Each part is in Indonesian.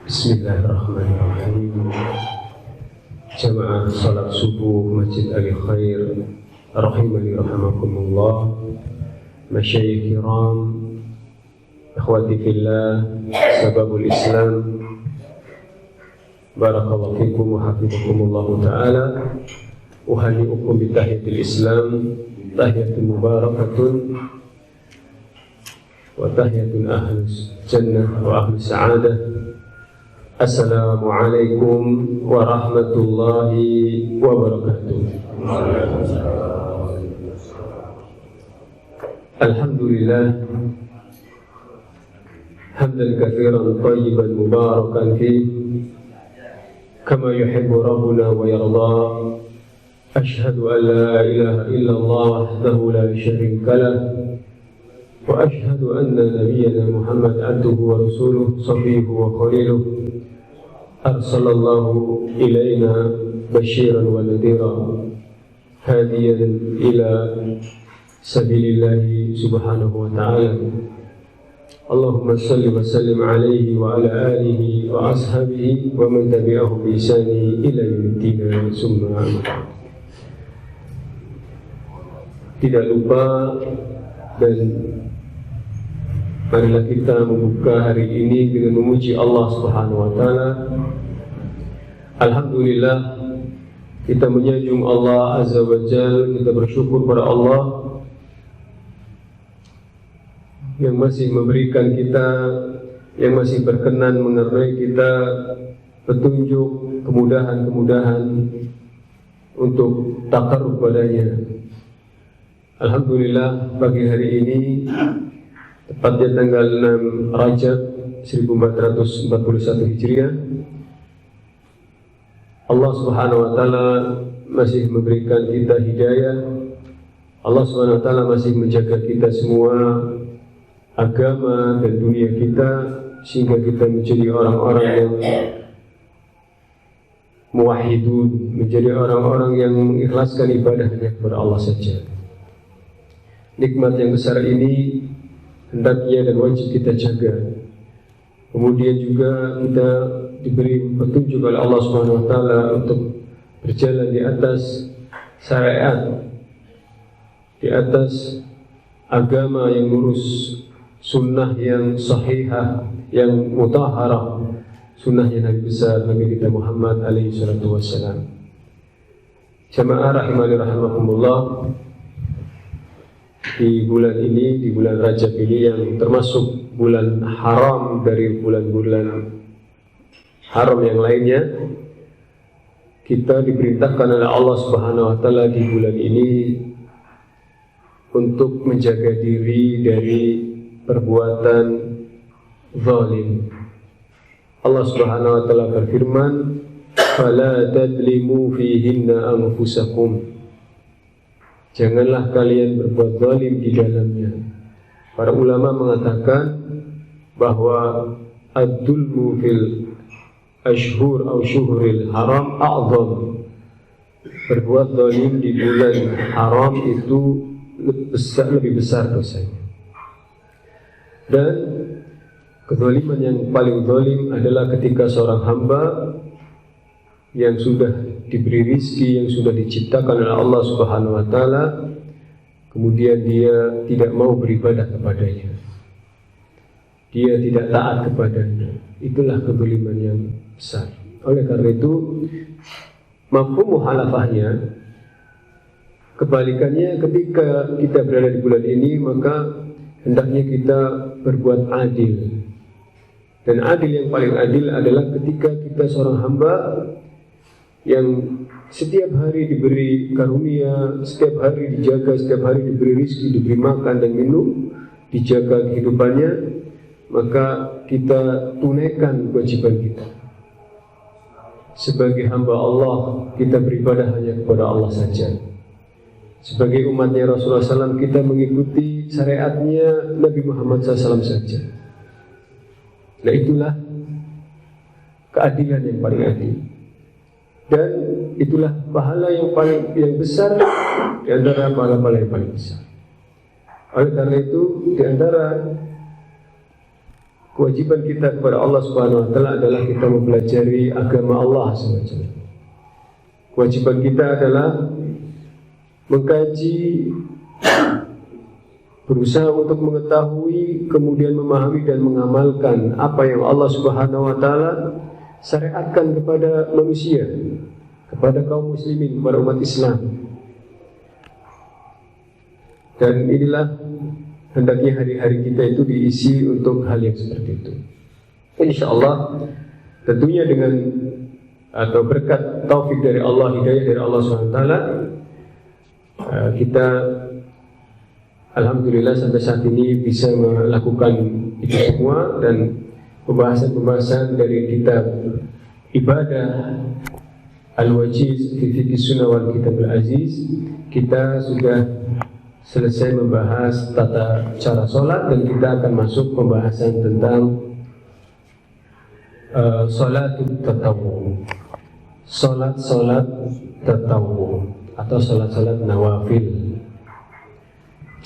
Bismillahirrahmanirrahim. Jamaah salat subuh Masjid Al Khair rahimani rahimakumullah. Masyayikh kiram, akhwati fillah, sababul Islam. Barakallahu fikum wa hafizakumullah taala. Uhaniukum bi tahiyatil Islam, tahiyatun mubarakatun wa tahiyatun ahlus jannah wa ahlus sa'adah. Assalamualaikum warahmatullahi wabarakatuh. Alhamdulillah, hamdan katsiran thayyiban mubarakan fi kama yuhibbu rabbuna wa yarda. Ashhadu an la ilaha illallah wahdahu la syarika lah wa ashhadu anna nabiyyana Muhammad abduhu wa rasuluh safiyyuhu wa khaliluh. Arsalallahu ilaina basyiran wa nadhira hadiyan ila sabilillahi subhanahu wa ta'ala. Allahumma salli wa sallim alaihi wa ala alihi wa ashabihi wa man tabi'ahu bi ihsani ila yaumiddin summa amma. Tidak lupa dan marilah kita membuka hari ini dengan memuji Allah Subhanahu wa taala. Alhamdulillah, kita menyanjung Allah Azza wa Jalla, kita bersyukur pada Allah yang masih memberikan kita, yang masih berkenan mengenai kita petunjuk, kemudahan-kemudahan untuk takarrub padanya. Alhamdulillah, pagi hari ini tepatnya tanggal 6 Rajab 1441 Hijriah, Allah Subhanahu wa taala masih memberikan kita hidayah. Allah Subhanahu wa taala masih menjaga kita semua, agama dan dunia kita, sehingga kita menjadi orang-orang yang muwahhidun, menjadi orang-orang yang mengikhlaskan ibadahnya kepada Allah saja. Nikmat yang besar ini hendaknya dan wajib kita jaga. Kemudian juga kita diberi petunjuk oleh Allah Subhanahu wa taala untuk berjalan di atas syariat, di atas agama yang lurus, sunnah yang sahihah, yang mutahharah, sunnahnya Nabi besar Nabi kita Muhammad alaihi salatu wassalam. Jamaah rahimani rahimakumullah, di bulan ini, di bulan Rajab ini yang termasuk bulan haram dari bulan-bulan haram yang lainnya, kita diperintahkan oleh Allah Subhanahu wa taala di bulan ini untuk menjaga diri dari perbuatan zalim. Allah Subhanahu wa taala berfirman, "Fala tadlimu fihinna anfusakum." Janganlah kalian berbuat zalim di dalamnya. Para ulama mengatakan bahwa ad-dulmu fil ashhur atau syuhril haram a'zam. Berbuat zalim di bulan haram itu lebih besar dosanya. Dan kezaliman yang paling zalim adalah ketika seorang hamba yang sudah diberi rizki, yang sudah diciptakan oleh Allah Subhanahu wa taala, kemudian dia tidak mau beribadah kepadanya, dia tidak taat kepadanya. Itulah kezaliman yang besar. Oleh karena itu, mafhum mukhalafahnya, kebalikannya, ketika kita berada di bulan ini, maka hendaknya kita berbuat adil. Dan adil yang paling adil adalah ketika kita seorang hamba yang setiap hari diberi karunia, setiap hari dijaga, setiap hari diberi rizki, diberi makan dan minum, dijaga kehidupannya, maka kita tunaikan kewajiban kita. Sebagai hamba Allah, kita beribadah hanya kepada Allah saja. Sebagai umatnya Rasulullah SAW, kita mengikuti syariatnya Nabi Muhammad SAW saja. Nah, itulah keadilan yang paling adil. Dan itulah pahala yang besar di antara pahala-pahala yang paling besar. Oleh karena itu, di antara kewajiban kita kepada Allah Subhanahu wa taala adalah kita mempelajari agama Allah SWT. Kewajiban kita adalah mengkaji, berusaha untuk mengetahui, kemudian memahami dan mengamalkan apa yang Allah Subhanahu wa taala syariatkan kepada manusia, kepada kaum muslimin, kepada umat Islam. Dan inilah hendaknya hari-hari kita itu diisi untuk hal yang seperti itu. InsyaAllah tentunya dengan atau berkat taufik dari Allah, hidayah dari Allah SWT, kita alhamdulillah sampai saat ini bisa melakukan itu semua. Dan pembahasan-pembahasan dari kitab ibadah Al-Wajiz fi Fiqh Sunnah wal Kitab Al-Aziz, kita sudah selesai membahas tata cara sholat, dan kita akan masuk pembahasan tentang sholatul tatawwu, sholat tatawwu atau sholat nawafil.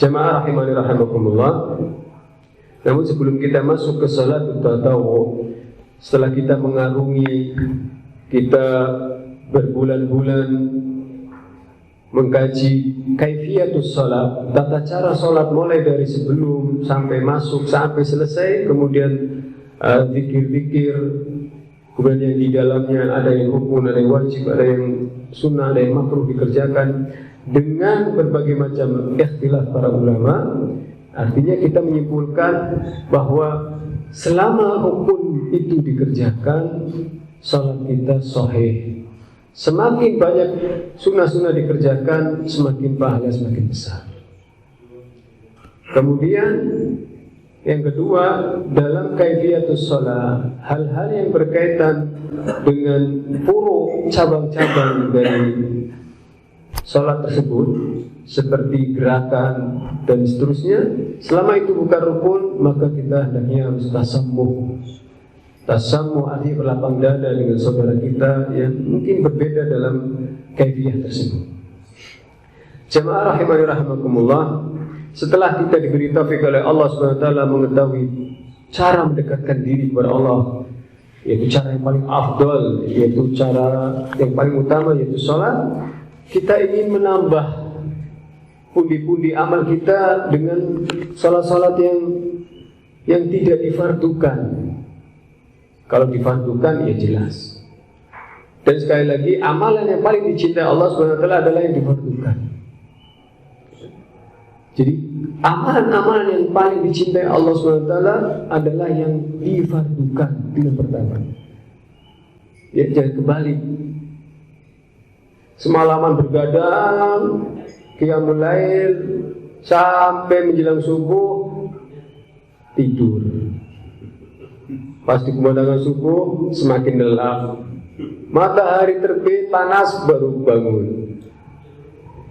Jamaah rahimani rahimakumullah. Namun sebelum kita masuk ke sholatul tatawwu, setelah kita mengarungi, kita berbulan-bulan mengkaji kaifiyatus sholat, tata cara sholat mulai dari sebelum sampai masuk sampai selesai, kemudian zikir-zikir, kemudian yang di dalamnya ada yang rukun, ada yang wajib, ada yang sunnah, ada yang makruh dikerjakan dengan berbagai macam ikhtilaf para ulama. Artinya kita menyimpulkan bahwa selama rukun itu dikerjakan, sholat kita sahih. Semakin banyak sunnah-sunnah dikerjakan, semakin pahala semakin besar. Kemudian yang kedua, dalam kaifiyatus shalah, hal-hal yang berkaitan dengan furu, cabang-cabang dari salat tersebut, seperti gerakan dan seterusnya, selama itu bukan rukun, maka kita hendaknya harus tasammuh. Tasammuh artinya berlapang dada dengan saudara kita yang mungkin berbeda dalam kaifiyah tersebut. Jamaah rahimani rahimakumullah, setelah kita diberi taufik oleh Allah SWT mengetahui cara mendekatkan diri kepada Allah, yaitu cara yang paling afdal, yaitu cara yang paling utama, yaitu sholat, kita ingin menambah pundi-pundi amal kita dengan sholat-sholat yang tidak difardukan. Kalau difardukan ya jelas. Dan sekali lagi, amalan yang paling dicintai Allah SWT adalah yang difardukan. Jadi amalan-amalan yang paling dicintai Allah SWT adalah yang difardukan. Yang pertama, ya, jangan kebalik. Semalaman bergadang, qiyamul lail sampai menjelang subuh, tidur. Pas dikumandangkan subuh semakin lelap, matahari terbit panas baru bangun.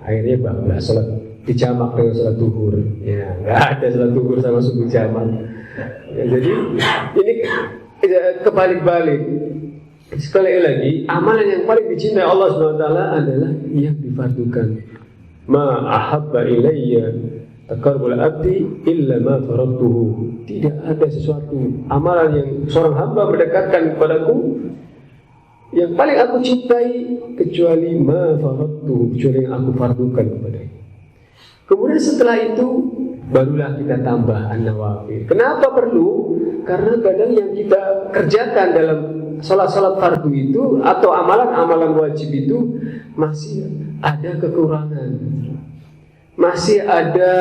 Akhirnya bablas salat dijamak dengan salat duhur. Ya, nggak ada salat duhur sama subuh jamak. Ya, jadi ini kebalik-balik. Sekali lagi, amalan yang paling dicintai Allah SWT adalah yang difardukan. Ma ahabba ilayya taqarrubul abdi illa ma faradtuhu. Tidak ada sesuatu amalan yang seorang hamba mendekatkan kepadaku yang paling aku cintai kecuali ma faradtuhu, kecuali yang aku fardukan kepadanya. Kemudian setelah itu barulah kita tambah an-nawafil. Kenapa perlu? Karena kadang yang kita kerjakan dalam salat-salat fardu itu atau amalan-amalan wajib itu masih ada kekurangan, masih ada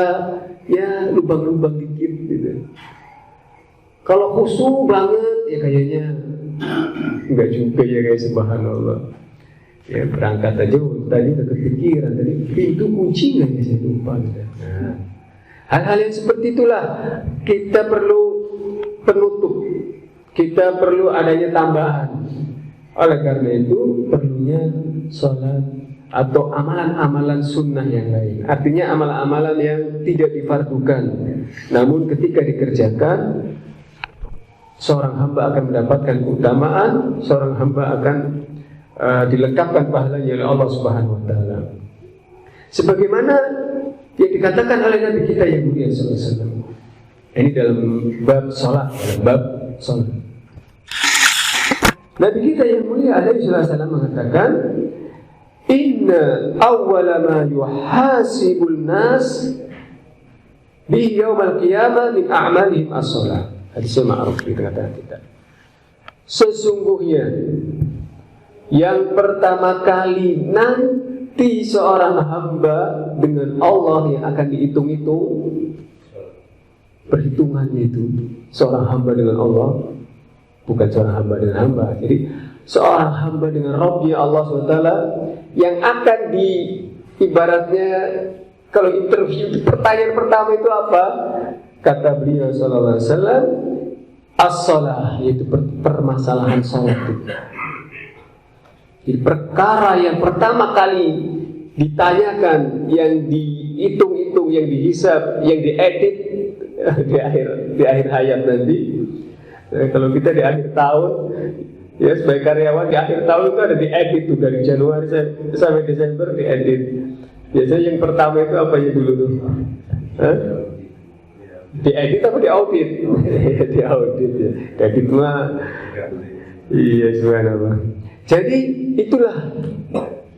ya lubang-lubang dikit gitu. Kalau khusyuk banget ya kayaknya enggak juga ya, kayak subhanallah. Ya berangkat aja tadi udah kepikiran, tadi pintu kunci nggak ya, saya lupa gitu. Nah, hal-hal yang seperti itulah kita perlu penutup, kita perlu adanya tambahan. Oleh karena itu perlunya sholat atau amalan-amalan sunnah yang lain. Artinya amalan-amalan yang tidak difardukan, namun ketika dikerjakan seorang hamba akan mendapatkan keutamaan, seorang hamba akan dilengkapkan pahalanya oleh Allah Subhanahu wa taala. Sebagaimana yang dikatakan oleh Nabi kita yang mulia sallallahu alaihi wasallam. Ini dalam bab salat, dalam bab sholat. Nabi kita yang mulia alaihi wasallam mengatakan, inna awwala ma yuhasibun nas bi yaumil qiyamah min a'malihim as-shalah. Hadisnya ma'ruf di tengah-tengah kita. Sesungguhnya yang pertama kali nanti seorang hamba dengan Allah yang akan dihitung-hitung, perhitungannya itu seorang hamba dengan Allah, bukan seorang hamba dengan hamba. Jadi seorang hamba dengan Rabbnya Allah SWT yang akan ibaratnya kalau interview pertanyaan pertama itu apa? Kata beliau sallallahu alaihi wasallam, as-shalah, yaitu permasalahan salat itu. Jadi perkara yang pertama kali ditanyakan, yang dihitung-hitung, yang dihisab, yang diedit di akhir hayat nanti. Kalau kita di akhir tahun, ya sebagai karyawan di akhir tahun itu ada diedit tuh, dari Januari sampai Desember diedit. Biasanya yang pertama itu apa ya dulu tuh? Diedit apa diaudit? Diaudit ya. Edit mah iya subhanallah. Jadi itulah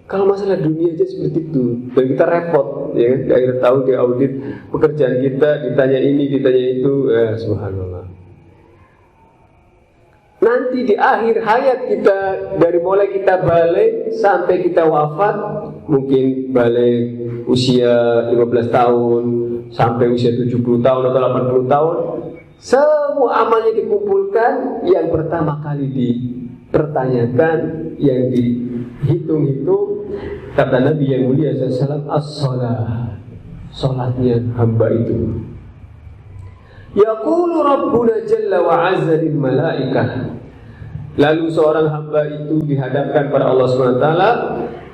kalau masalah dunia aja seperti itu, dan kita repot ya di akhir tahun diaudit pekerjaan kita, ditanya ini, ditanya itu, subhanallah. Nanti di akhir hayat kita, dari mulai kita balik sampai kita wafat, mungkin balik usia 15 tahun sampai usia 70 tahun atau 80 tahun, semua amalnya dikumpulkan, yang pertama kali dipertanyakan, yang dihitung-hitung, kata Nabi yang mulia SAW, as-shalah, sholatnya hamba itu. Yaqulu Rabbuna Jalla wa Azza lil malaikah. Lalu seorang hamba itu dihadapkan pada Allah SWT.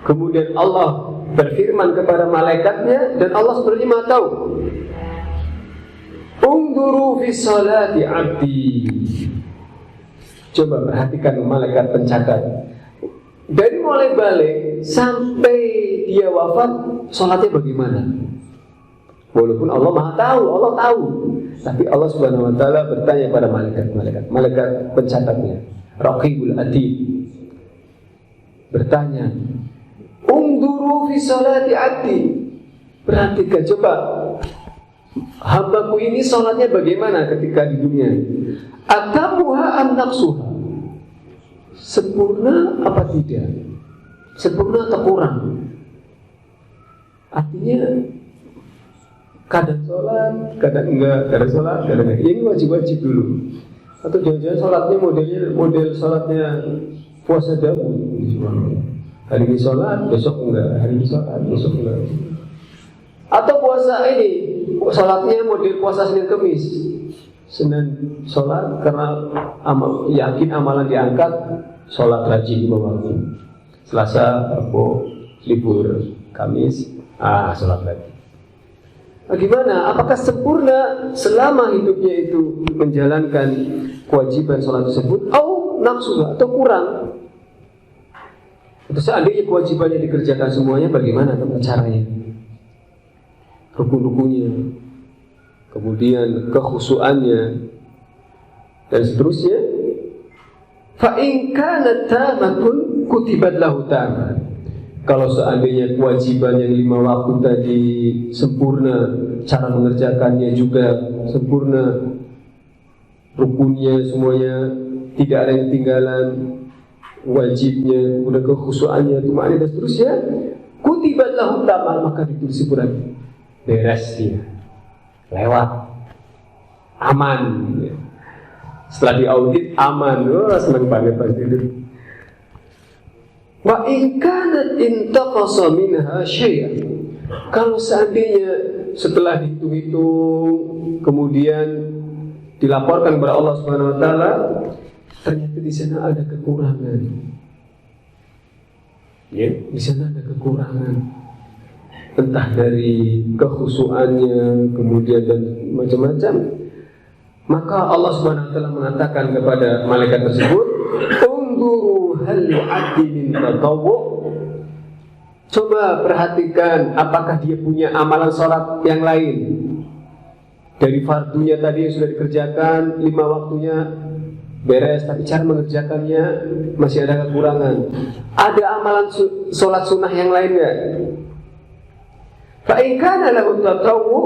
Kemudian Allah berfirman kepada malaikatnya, dan Allah sebenarnya maha tahu. Unduru fi salati abdi. Coba perhatikan malaikat pencatat. Dari mulai balik sampai dia wafat, sholatnya bagaimana? Walaupun Allah maha tahu, Allah tahu, tapi Allah Subhanahu wa taala bertanya pada malaikat pencatatnya, Raqibul Atid, bertanya, unduru fi salati abdi. Perhatikan, coba hambaku ini sholatnya bagaimana ketika di dunia? Atamuha am naqsuha? Sempurna apa tidak? Sempurna atau kurang? Artinya kadang sholat, kadang enggak, kadang sholat, kadang enggak. Ini wajib-wajib dulu. Atau jangan-jangan sholatnya model sholatnya puasa Daud. Hari ini sholat, besok enggak. Hari ini sholat, besok enggak. Atau puasa ini, sholatnya model puasa Senin Kemis. Senin sholat karena yakin amalan diangkat, sholat rajin 5 waktu. Selasa, Rabu, libur, Kamis, sholat lagi. Bagaimana? Apakah sempurna selama hidupnya itu menjalankan kewajiban sholat tersebut? Atau nafsu, atau kurang? Atau seandainya kewajibannya dikerjakan semuanya, bagaimana caranya? Rukun-rukunnya, kemudian kekhusyuannya, dan seterusnya. Fa in kanat tamatun kutibat lahu tamat. Kalau seandainya kewajiban yang 5 waktu tadi sempurna, cara mengerjakannya juga sempurna, rukunnya semuanya tidak ada yang ketinggalan, wajibnya, kemudian kekhusyuannya, tumakninah dan seterusnya, kutibat lahu tamat, maka ditulis sempurna, beres dia, lewat, aman. Setelah diaudit aman, senang banget pasti itu. Wa in kanat intaqasa minha syai'an. Kalau seandainya setelah dihitung-hitung kemudian dilaporkan kepada Allah Subhanahu wa taala, ternyata di sana ada kekurangan. Ya, di sana ada kekurangan. Entah dari kekhusyuannya, kemudian dan macam-macam. Maka Allah Subhanahu wa taala mengatakan kepada malaikat tersebut, "Unduru hal yu'addi min tatawwu." Coba perhatikan apakah dia punya amalan sholat yang lain. Dari fardunya tadi yang sudah dikerjakan 5 waktunya, beres, tapi cara mengerjakannya masih ada kekurangan. Ada amalan sholat sunnah yang lain nggak? Fa in kana lahu tatawwu,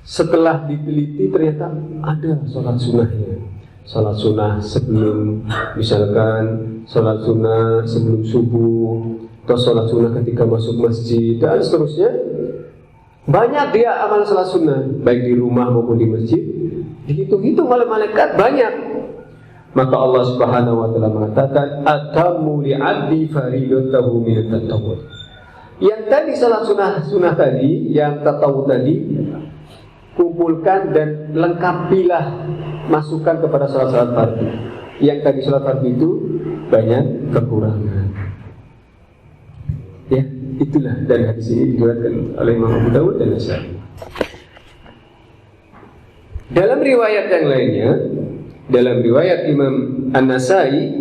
setelah diteliti ternyata ada sholat sunnahnya. Sholat sunnah sebelum, misalkan sholat sunnah sebelum subuh, atau sholat sunnah ketika masuk masjid, dan seterusnya. Banyak dia amal sholat sunnah, baik di rumah maupun di masjid. Dihitung-hitung oleh malaikat banyak. Maka Allah Subhanahu wa taala mengatakan, "Atammu li'abdi faridatahu min at-tatawwu." Yang tadi salat sunnah tadi, yang tatawwu tadi, kumpulkan dan lengkapilah, masukkan kepada salat fardu. Yang tadi salat fardu itu banyak kekurangan. Ya, itulah dari hadis ini diriwayatkan oleh Imam Abu Dawud dan Nasa'i. Dalam riwayat yang lainnya, dalam riwayat Imam An-Nasai,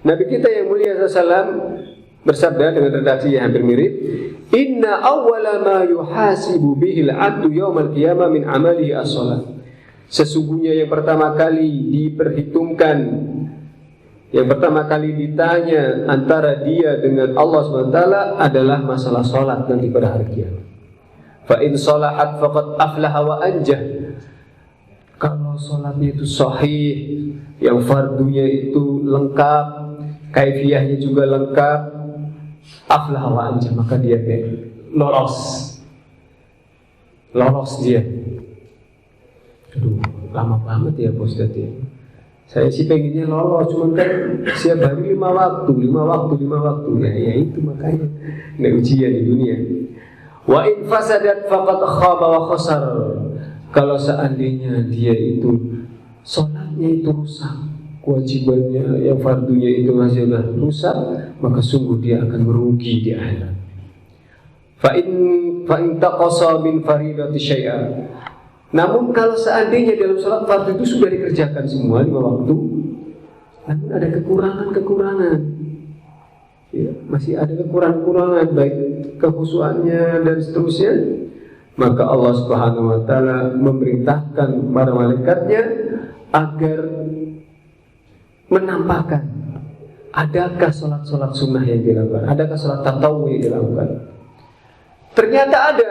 Nabi kita yang mulia SAW bersabda dengan redaksi yang hampir mirip, "Inna awwala ma yuhasibu bihil abdu yawmal qiyamah min amalihi as-salat." Sesungguhnya yang pertama kali diperhitungkan, yang pertama kali ditanya antara dia dengan Allah SWT adalah masalah salat nanti pada hari kiamat. Fa in salahat faqad aflaha wa anjah. Kalau sholatnya itu sahih, yang fardunya itu lengkap, kaifiyahnya juga lengkap, aflah wa anja, maka dia lolos dia. Aduh, lama banget ya Pak Ustadz ya. Saya sih pengennya lolos, cuman kan setiap hari 5 waktu. Ya itu makanya ini ujian di dunia. Wa in fasadat faqad khaba wa khasar. Kalau seandainya dia itu sholatnya itu rusak, kewajibannya yang fardunya itu masih rusak, maka sungguh dia akan merugi di akhirat. Fa in taqasa min faridati syai'a. Namun kalau seandainya dalam sholat fardu itu sudah dikerjakan semua 5 waktu, namun ada kekurangan, ya, masih ada kekurangan baik kekhusyuannya dan seterusnya, maka Allah Subhanahu wa taala memerintahkan para malaikatnya agar menampakkan adakah sholat sunnah yang dilakukan, adakah sholat tatawwu yang dilakukan. Ternyata ada.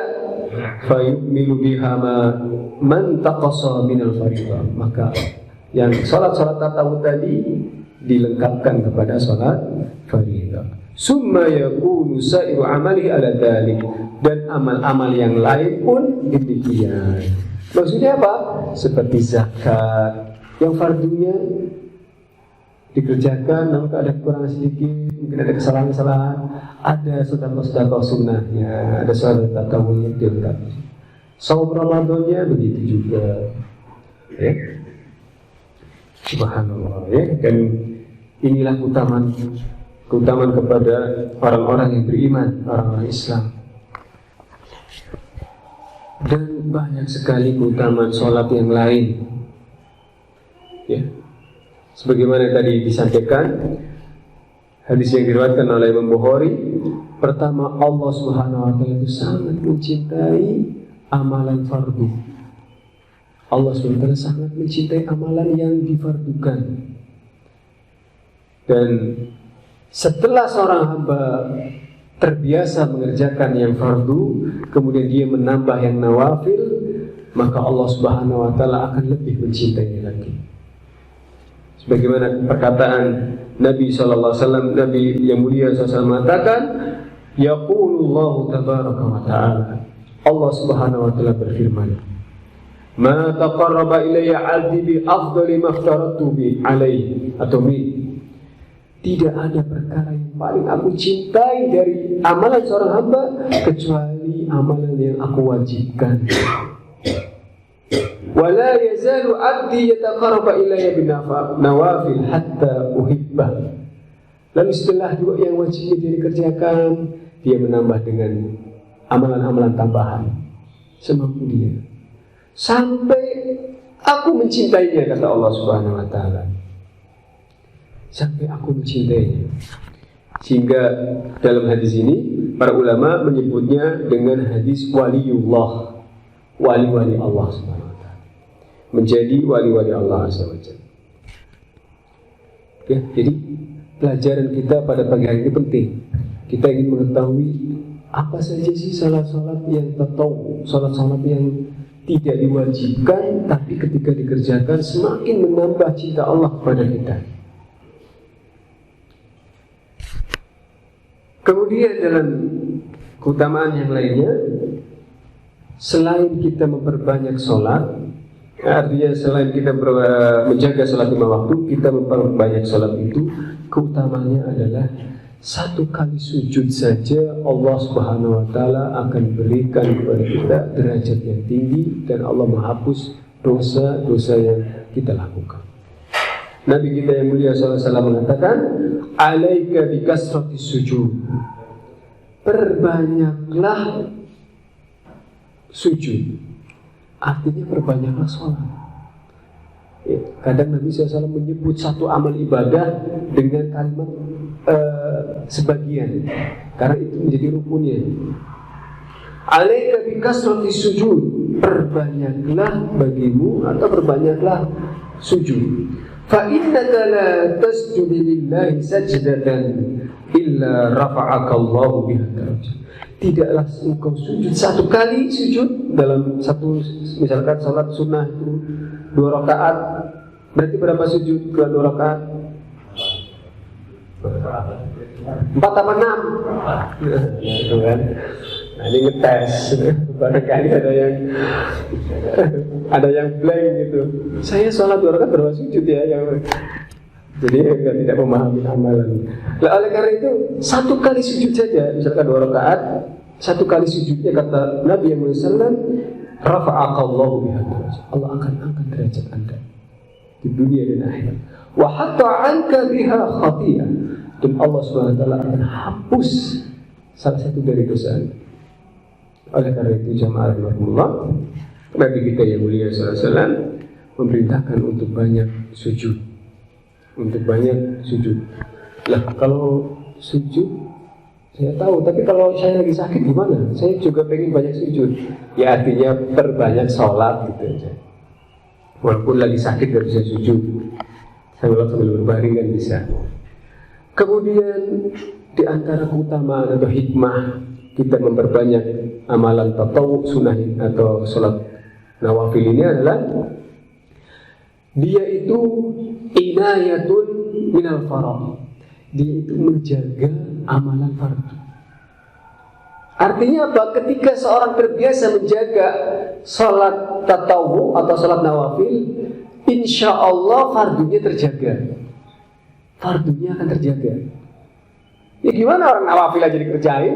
Fa yu'minu biha man taqassa minal fardhu. Maka yang sholat tatawwu tadi dilengkapkan kepada sholat fardhu. Summa yakunu sa'iru amalihi ala dzalik, dan amal-amal yang lain pun demikian. Maksudnya apa? Seperti zakat yang fardunya dikerjakan namun ada kekurangan sedikit, mungkin ada kesalahan-kesalahan, ada sedekah sunnahnya, ada sholat tatawwu yang dilengkapi. Saum Ramadannya begitu juga. Ya. Subhanallah ya. Dan inilah keutamaan kepada orang-orang yang beriman, orang-orang Islam. Dan banyak sekali keutamaan sholat yang lain. Ya, sebagaimana tadi disampaikan, hadis yang diriwayatkan oleh Imam Bukhari, pertama Allah Subhanahu wa taala itu sangat mencintai amalan fardu. Allah Subhanahu wa taala sangat mencintai amalan yang difardukan. Dan setelah seorang hamba terbiasa mengerjakan yang fardu, kemudian dia menambah yang nawafil, maka Allah Subhanahu wa taala akan lebih mencintainya lagi. Sebagaimana perkataan Nabi sallallahu alaihi wasallam, Nabi yang mulia SAW mengatakan, yaqulullahu tabaraka wa ta'ala, Allah Subhanahu wa taala berfirman, ma taqarraba ilayya 'abdi bi afdali ma aftaratu bi alaihi, atau tidak ada perkara yang paling aku cintai dari amalan seorang hamba kecuali amalan yang aku wajibkan. Wala yazalu 'abdi yataqarraba ilayya bin nawafil hatta uhibbah. Lalu setelah dua yang wajibnya dia dikerjakan, dia menambah dengan amalan-amalan tambahan semampu dia, sampai aku mencintainya, kata Allah Subhanahu wa taala. Sampai aku mencintainya. Sehingga dalam hadis ini para ulama menyebutnya dengan hadis waliullah, wali-wali Allah Subhanahu wa taala, menjadi wali-wali Allah Subhanahu wa taala. Ya, jadi pelajaran kita pada pagi hari ini penting. Kita ingin mengetahui apa saja sih salat-salat yang tatawwu, salat-salat yang tidak diwajibkan, tapi ketika dikerjakan semakin menambah cinta Allah kepada kita. Kemudian dalam keutamaan yang lainnya, selain kita memperbanyak sholat, artinya selain kita menjaga sholat 5 waktu, kita memperbanyak sholat itu, keutamaannya adalah 1 kali sujud saja Allah Subhanahu wa Ta'ala akan berikan kepada kita derajat yang tinggi, dan Allah menghapus dosa-dosa yang kita lakukan. Nabi kita yang mulia SAW mengatakan, alaika bikasrati sujud, perbanyaklah sujud, artinya perbanyaklah sholat. Ya, kadang Nabi SAW menyebut satu amal ibadah dengan kalimat sebagian, karena itu menjadi rukunnya. Alaika bikasrati sujud, perbanyaklah bagimu atau perbanyaklah sujud. Fa innaka la tasjudu lillahi sajdatan illa rafa'aka Allahu biha darajat. Tidaklah engkau sujud 1 kali sujud dalam satu, misalkan salat sunnah itu 2 rakaat, berarti berapa sujud ke 2 rakaat? 4 apa 6? Nah, itu kan. Nah, ini ngetes. Barangkali ada yang blank gitu. Saya sholat 2 rakaat berapa sujud ya? Jadi tidak memahami amalan. Nah, oleh karena itu 1 kali sujud saja, misalkan 2 rakaat, 1 kali sujudnya kata Nabi yang SAW, rafa'akallahu biha darajat. Allah akan angkat derajat Anda di dunia dan akhirat. Wa hatta anka biha khati'ah, dan Allah Subhanahu wa Ta'ala akan hapus salah satu dari dosa Anda. Oleh karena itu jamaah rahimahullah, Nabi kita yang mulia SAW memerintahkan untuk banyak sujud, untuk banyak sujud. Lah kalau sujud saya tahu, tapi kalau saya lagi sakit gimana? Saya juga pengen banyak sujud. Ya artinya perbanyak sholat gitu aja. Walaupun lagi sakit gak bisa sujud, sambil berbaring kan bisa. Kemudian di antara keutamaan atau hikmah kita memperbanyak amalan tatawwu sunnah atau sholat nawafil ini adalah dia itu inayatun minal farad. Dia itu menjaga amalan fardu. Artinya apa? Ketika seorang terbiasa menjaga sholat tatawwu atau sholat nawafil, insya Allah fardunya terjaga. Fardunya akan terjaga. Ya gimana orang nawafil aja dikerjain?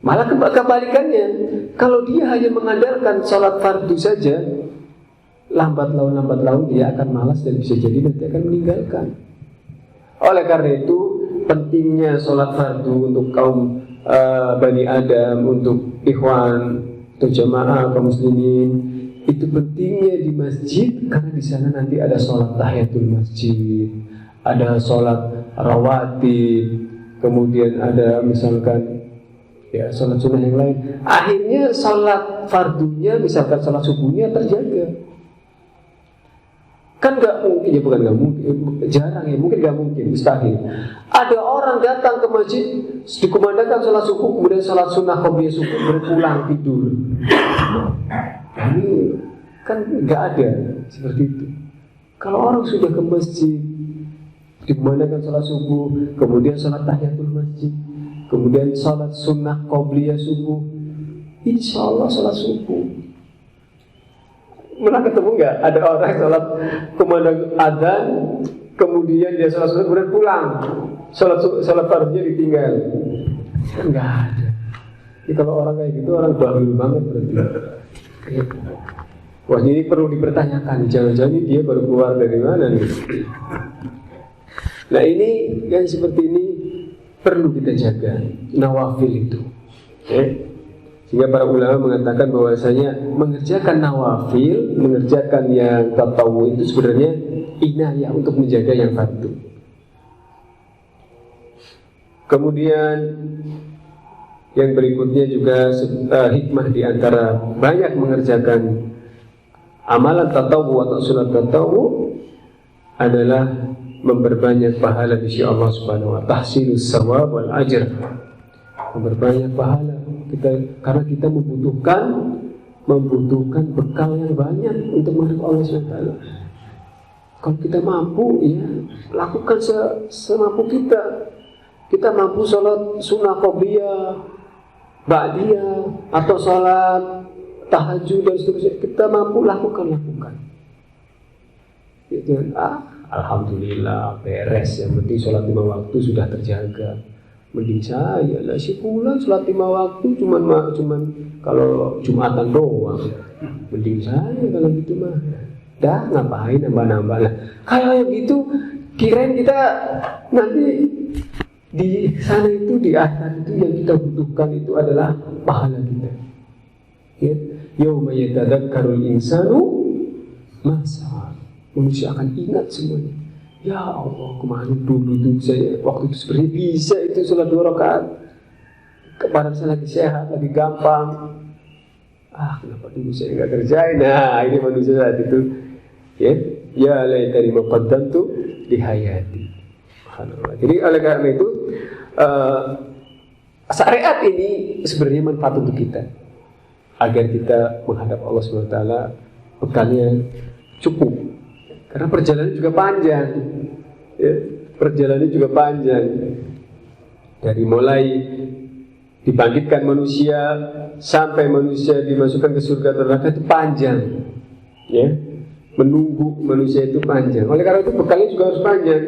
Malah kebalikannya. Kalau dia hanya mengandalkan sholat fardu saja, lambat laun dia akan malas dan bisa jadi nanti akan meninggalkan. Oleh karena itu pentingnya sholat fardu untuk kaum Bani Adam, untuk ikhwan atau jamaah kaum muslimin, itu pentingnya di masjid, karena di sana nanti ada sholat tahiyatul masjid, ada sholat rawatib, kemudian ada misalkan ya sholat sunnah yang lain. Akhirnya sholat fardunya, misalkan sholat subuhnya terjaga. Kan gak mungkin, ya bukan gak mungkin, jarang ya, mungkin gak mungkin, mustahil. Ada orang datang ke masjid, dikumandangkan sholat subuh, kemudian sholat sunnah qobliyah subuh, berpulang tidur. Ini kan gak ada seperti itu. Kalau orang sudah ke masjid, dikumandangkan sholat subuh, kemudian sholat tahiyatul masjid, kemudian sholat sunnah qobliyah subuh, insya Allah sholat subuh. Pernah ketemu nggak ada orang sholat kumandang adzan, kemudian dia sholat sunnah kemudian pulang, sholat fardunya ditinggal? Kan nggak ada. Jadi kalau orang kayak gitu orang bahlul banget berarti. Wah, ini perlu dipertanyakan, jangan-jangan dia baru keluar dari mana nih? Nah ini yang seperti ini perlu kita jaga, nawafil itu. Sehingga para ulama mengatakan bahwasanya mengerjakan nawafil, mengerjakan yang tatawwu itu sebenarnya inayah untuk menjaga yang fardu. Kemudian yang berikutnya juga hikmah di antara banyak mengerjakan amalan tatawwu atau sunat tatawwu adalah memperbanyak pahala di sisi Allah Subhanahu wa taala, tahsilus shawab wal ajr, memperbanyak pahala kita, karena kita membutuhkan bekal yang banyak untuk menghadap Allah Subhanahu wa taala. Kalau kita mampu, ya lakukan semampu kita. Kita mampu sholat sunnah qobliyah, ba'diyah, atau sholat tahajud dan seterusnya, kita mampu lakukan. Gitu. Alhamdulillah beres, yang penting sholat 5 waktu sudah terjaga. Mending saya lah, si fulan sholat 5 waktu cuman kalau Jumatan doang. Mending saya kalau gitu mah. Dah ngapain nambah-nambah lah. Kalau yang gitu kirain kita nanti di sana itu, di akhirat itu yang kita butuhkan itu adalah pahala kita. Ya, yauma yatadzakkarul insanu ma sa'a. Manusia akan ingat semuanya. Ya Allah, kemarin dulu tuh saya waktu itu sebenarnya bisa itu sholat 2 rakaat. Kemarin saya lagi sehat, lagi gampang. Kenapa dulu saya nggak kerjain? Nah, ini manusia saat itu. Ya laitani ma qaddamtu li hayati. Jadi oleh karena itu syariat ini sebenarnya manfaat untuk kita agar kita menghadap Allah Subhanahu wa taala bekalnya cukup, karena perjalanan juga panjang, ya, perjalanan juga panjang dari mulai dibangkitkan manusia sampai manusia dimasukkan ke surga atau neraka itu panjang, ya. Menunggu manusia itu panjang. Oleh karena itu bekalnya juga harus panjang.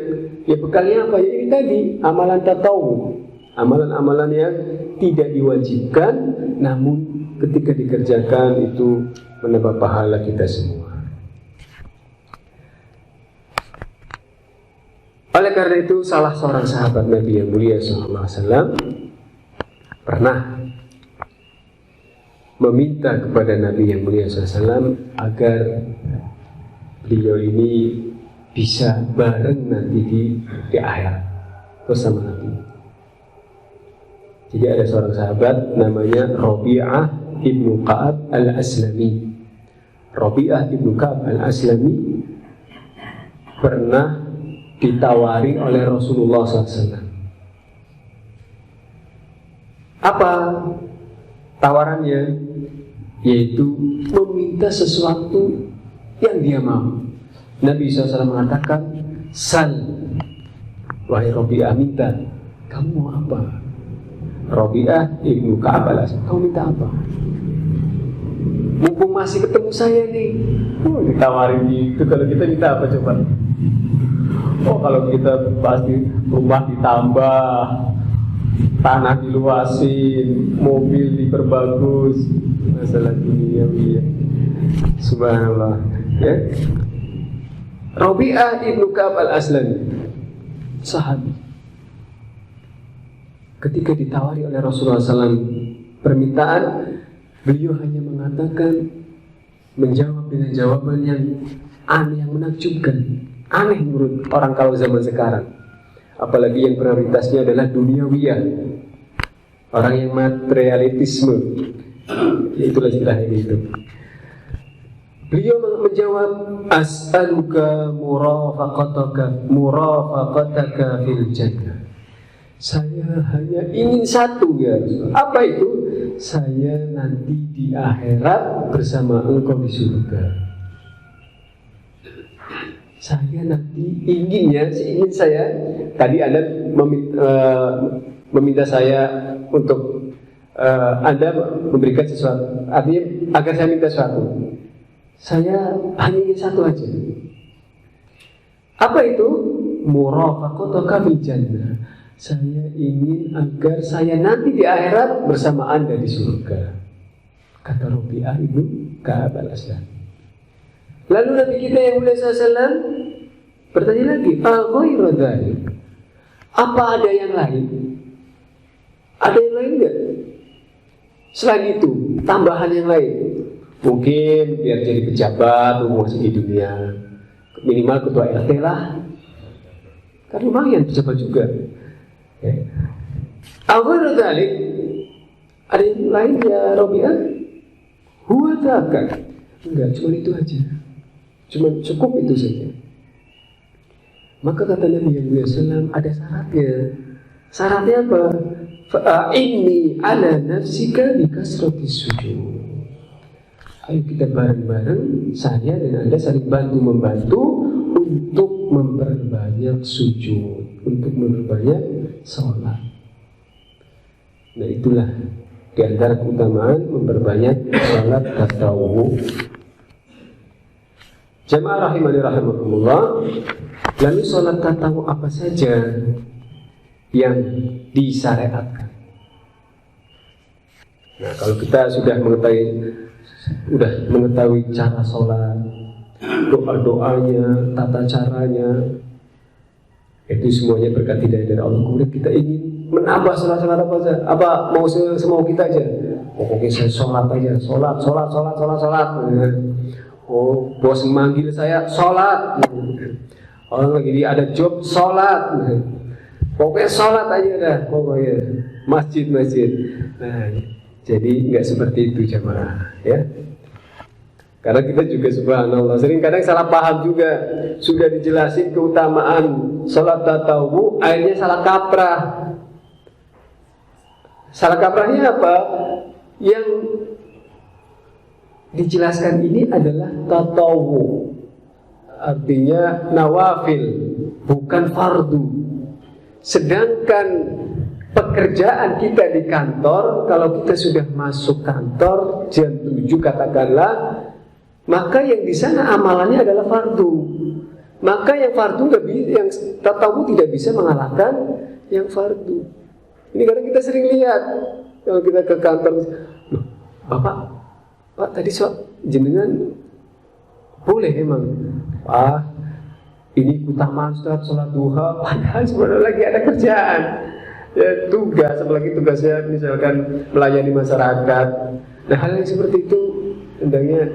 Ya bekalnya apa? Ya ini tadi, amalan tatawwu, amalan-amalan yang tidak diwajibkan, namun ketika dikerjakan itu menambah pahala kita semua. Oleh karena itu salah seorang sahabat Nabi yang mulia SAW pernah meminta kepada Nabi yang mulia SAW agar beliau ini bisa bareng nanti di akhirat bersama Nabi. Jadi ada seorang sahabat namanya Rabi'ah ibnu Ka'ab al-Aslami. Rabi'ah ibnu Ka'ab al-Aslami pernah ditawari oleh Rasulullah SAW. Apa tawarannya? Yaitu meminta sesuatu yang dia mau. Nabi SAW mengatakan, "Sal, wahai Rabi'ah, minta. Kamu mau apa?" Rabi'ah ibnu Ka'ab al-Aslami, "Kamu minta apa? Mumpung masih ketemu saya nih." Ditawarin gitu. Kalau kita minta apa coba? Kalau kita pasti rumah ditambah, tanah diluasin, mobil diperbagus. Masalah duniawi, ya. Subhanallah, ya. Rabi'ah ibnu Ka'ab al-Aslami, sahabat, ketika ditawari oleh Rasulullah SAW permintaan, beliau hanya mengatakan, menjawab dengan jawaban yang aneh, yang menakjubkan, aneh menurut orang kalau zaman sekarang. Apalagi yang prioritasnya adalah duniawiyah, orang yang materialisme, itulah istilahnya itu. Beliau menjawab, "As'aluka murafaqataka fil jannah." Saya hanya ingin satu, ya Rasul. Apa itu? Saya nanti di akhirat bersama engkau di surga. Saya nanti ingin saya. Tadi Anda meminta saya untuk Anda memberikan sesuatu. Artinya agar saya minta sesuatu. Saya hanya ingin satu aja. Apa itu? Murafaqataka fil jannah. Saya ingin agar saya nanti di akhirat bersama Anda di surga. Kata Rabi'ah ibnu Ka'ab al-Aslami. Lalu Nabi kita yang mulia SAW bertanya lagi, "Aghayra dzalik?" Apa ada yang lain? Ada yang lain enggak? Selain itu, tambahan yang lain. Mungkin biar jadi pejabat, masih di dunia, minimal ketua RT lah. Kan lumayan pejabat juga. Aghayra dzalik? Ada yang lain ya Rabi'ah? Huwa dzaka. Enggak, cuma itu aja. Cuma cukup itu saja. Maka kata Nabi SAW ada syaratnya. Syaratnya apa? Fa'inni ala nafsika bikasratis sujud. Ayo kita bareng-bareng, saya dan Anda saling bantu-membantu untuk memperbanyak sujud, untuk memperbanyak sholat. Nah itulah di antara keutamaan memperbanyak sholat tatawwu. Jamaah rahimani rahimakumullah. Lalu sholat tatawwu apa saja yang disyariatkan? Nah kalau kita sudah mengetahui cara sholat, doa-doanya, tata caranya, itu semuanya berkat hidayah dari Allah. Kemudian kita ingin menambah sholat-sholat apa mau semau kita aja. Pokoknya saya sholat aja, sholat. Oh, bos manggil saya sholat. Orang lagi ada job sholat. Pokoknya sholat aja dah, pokoknya masjid. Nah, jadi nggak seperti itu jamaah, ya. Karena kita juga subhanallah sering kadang salah paham juga. Sudah dijelasin keutamaan sholat tatawwu, akhirnya salah kaprah. Salah kaprahnya apa? Yang dijelaskan ini adalah tatawwu, artinya nawafil, bukan fardu. Sedangkan pekerjaan kita di kantor, kalau kita sudah masuk kantor jam 7 katakanlah, maka yang di sana amalannya adalah fardu. Maka yang fardu yang tatawwu tidak bisa mengalahkan yang fardu. Ini kadang kita sering lihat kalau kita ke kantor, loh, Pak tadi jenengan boleh emang? Pak, ini keutamaan sholat duha, padahal sebenarnya lagi ada kerjaan. Ya tugas, apalagi tugasnya misalkan melayani masyarakat. Nah hal yang seperti itu hendaknya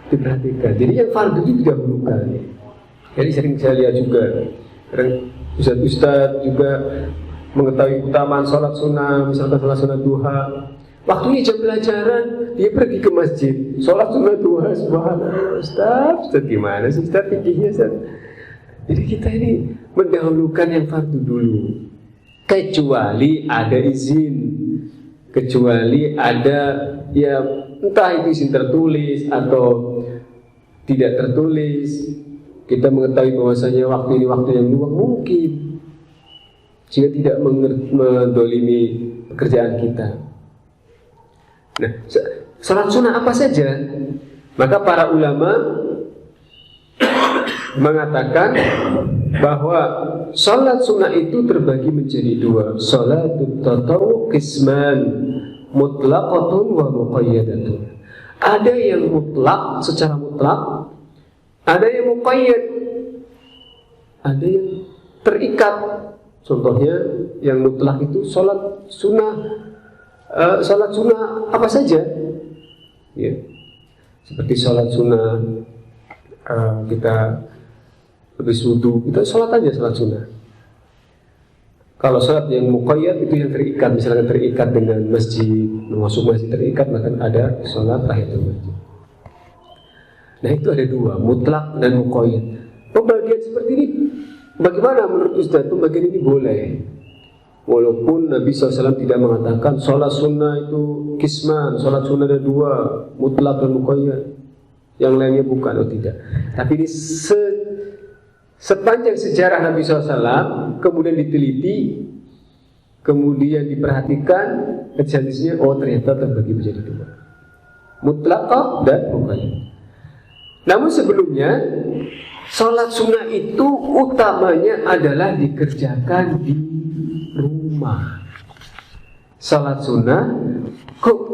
diperhatikan. Jadi yang fardu itu didahulukan. Jadi sering saya lihat juga ustaz-ustaz juga mengetahui keutamaan sholat sunnah, misalkan sholat sunnah duha. Waktunya jam pelajaran, dia pergi ke masjid, sholat sunnah duha. Subhanallah, Ustaz gimana sih Ustaz fikihnya Ustaz? Jadi kita ini mendahulukan yang fardu dulu. Kecuali ada izin, kecuali ada ya entah itu izin tertulis atau tidak tertulis, kita mengetahui bahwasanya waktu ini waktu yang luang mungkin, jika tidak mendolimi pekerjaan kita. Nah, salat sunnah apa saja? Maka para ulama mengatakan bahwa salat sunnah itu terbagi menjadi dua. Salatut tatawwu qisman, mutlaqatun wa muqayyadatun. Ada yang mutlak secara mutlak, ada yang muqayyad, ada yang terikat. Contohnya yang mutlak itu salat sunnah apa saja, ya. Seperti salat sunnah kita habis wudu, kita sholat aja sholat sunnah. Kalau sholat yang muqayyad itu yang terikat, misalnya terikat dengan masjid, masuk masjid terikat, maka ada sholat tahiyatul masjid. Nah itu ada dua, mutlak dan muqayyad. Pembagian seperti ini, bagaimana menurut Ustaz? Pembagian ini boleh, walaupun Nabi SAW tidak mengatakan sholat sunnah itu kisman, sholat sunnah ada dua, mutlak dan muqayyad, yang lainnya bukan, atau tidak. Tapi ini sepanjang sejarah Nabi SAW, kemudian diteliti, kemudian diperhatikan, hadisnya, oh ternyata terbagi menjadi dua, mutlaqah dan muqayyad. Namun sebelumnya, sholat sunnah itu utamanya adalah dikerjakan di rumah. Sholat sunnah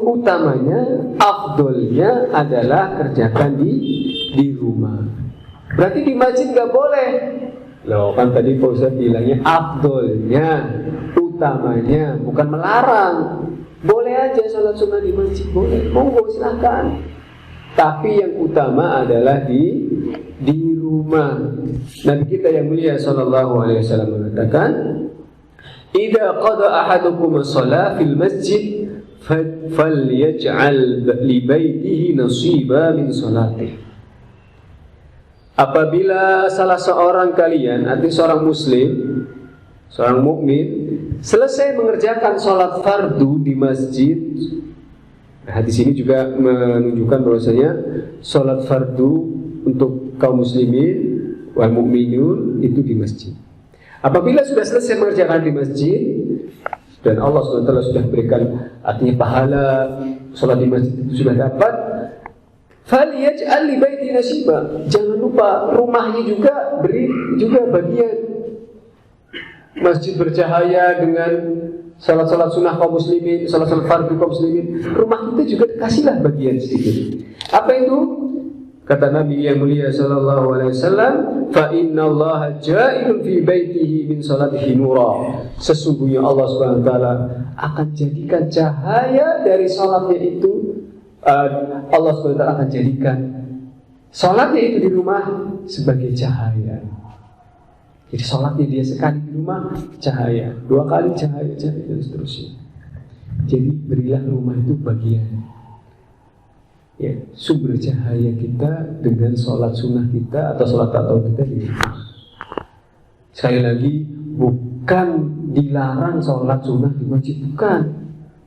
utamanya, afdolnya adalah kerjakan di rumah. Berarti di masjid nggak boleh. Loh kan tadi Pak Ustaz bilangnya afdolnya, utamanya, bukan melarang. Boleh aja sholat sunnah di masjid, boleh, monggo silahkan. Tapi yang utama adalah di rumah. Nabi kita yang mulia sallallahu alaihi wasallam mengatakan, "Idza qada ahadukum shalah fil masjid falyaj'al li baitihi nasiba min salatihi." apabila salah seorang kalian, artinya seorang muslim, seorang mukmin, selesai mengerjakan sholat fardu di masjid. Hadis ini juga menunjukkan bahwasanya sholat fardu untuk kaum muslimin wal mukminun itu di masjid. Apabila sudah selesai mengerjakan di masjid dan Allah SWT sudah berikan artinya pahala sholat di masjid itu sudah dapat, falyaj'al li baiti nasiba. Jangan lupa rumahnya juga beri juga bagian. Masjid bercahaya dengan salat-salat sunnah kaum muslimin, salat-salat fardu kaum muslimin. Rumah kita juga kasihlah bagian sedikit. Apa itu? Kata Nabi yang mulia sallallahu alaihi wasallam, fa innallaha ja'ilun fi baitihi min salatihi nura. Sesungguhnya Allah Subhanahu wa taala akan jadikan cahaya dari salatnya itu, Allah Subhanahu wa taala akan jadikan salatnya itu di rumah sebagai cahaya. Jadi salatnya dia sekali di rumah cahaya, dua kali cahaya dan seterusnya. Jadi berilah rumah itu bagian. Ya, sumber cahaya kita dengan sholat sunnah kita atau sholat tarawih kita di rumah. Sekali lagi, bukan dilarang sholat sunnah di masjid, bukan.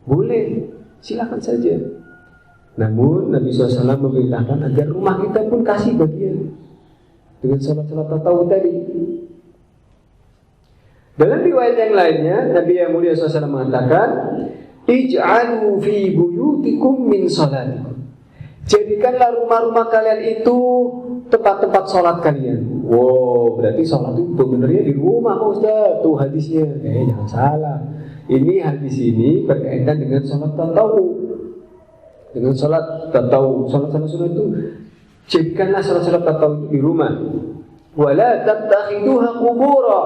Boleh, silakan saja. Namun Nabi SAW memerintahkan agar rumah kita pun kasih bagian dengan sholat-sholat tarawih tadi. Dalam riwayat yang lainnya, Nabi yang mulia SAW mengatakan, ij'alu fi buyutikum min sholatikum. Jadikanlah rumah-rumah kalian itu tempat-tempat sholat kalian. Wow, berarti sholat itu benernya di rumah, Ustaz. Tuh hadisnya. Jangan salah. Ini hadis ini berkaitan dengan sholat tarawih. Dengan sholat tarawih, sholat sunnah itu jadikanlah sholat tarawih itu di rumah. Wala tattakhiduha qubura.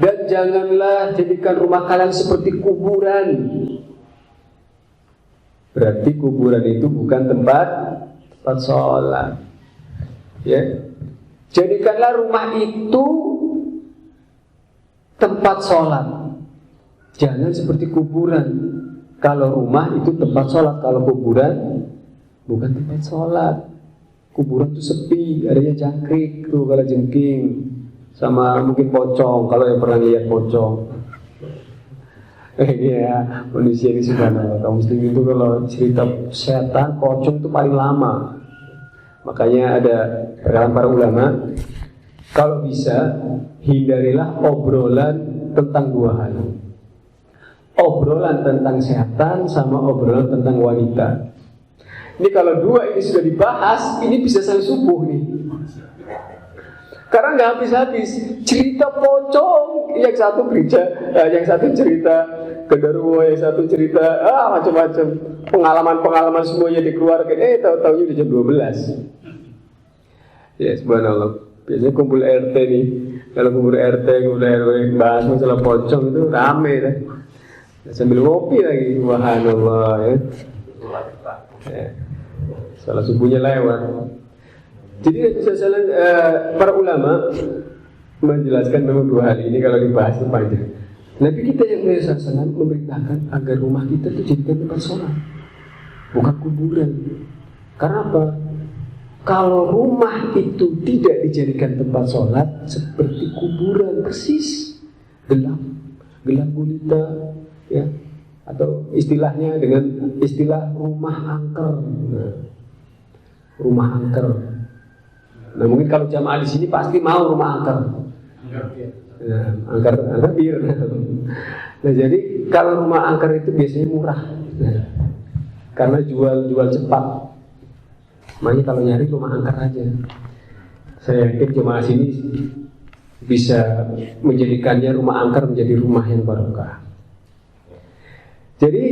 Dan janganlah jadikan rumah kalian seperti kuburan. Berarti kuburan itu bukan tempat sholat. Ya. Jadikanlah rumah itu tempat sholat. Jangan seperti kuburan. Kalau rumah itu tempat sholat, kalau kuburan bukan tempat sholat. Kuburan itu sepi, adanya jangkrik tuh kalau jengking, sama mungkin pocong kalau yang pernah lihat pocong. Iya, manusia ini subhanallah. Kaum muslim itu kalau cerita setan, pocong itu paling lama. Makanya ada perkataan para ulama, kalau bisa hindarilah obrolan tentang dua hal. Obrolan tentang setan sama obrolan tentang wanita. Ini kalau dua ini sudah dibahas, ini bisa sampai subuh nih. Karena nggak habis-habis cerita pocong, yang satu gereja, yang satu cerita genderuwo, yang satu cerita macam-macam pengalaman semuanya dikeluarkan. Tahu-tahu udah jam 12. Ya subhanallah. Biasanya kumpul RT nih, kalau kumpul RT, kumpul RW bahas masalah pocong itu rame deh. Sambil ngopi lagi, subhanallah ya. Salah subuhnya lewat. Jadi para ulama menjelaskan memang dua hal ini kalau dibahas itu panjang. Nabi kita yang mulia SAW memerintahkan agar rumah kita itu jadikan tempat sholat, bukan kuburan. Karena apa? Kalau rumah itu tidak dijadikan tempat sholat, seperti kuburan persis, gelap gulita, ya, atau istilahnya dengan istilah rumah angker. Rumah angker. Nah mungkin kalau jamaah di sini pasti mau rumah angker. Angker bir. Nah jadi kalau rumah angker itu biasanya murah, karena jual cepat. Makanya kalau nyari rumah angker aja. Saya yakin jamaah sini bisa menjadikannya rumah angker menjadi rumah yang barokah. Jadi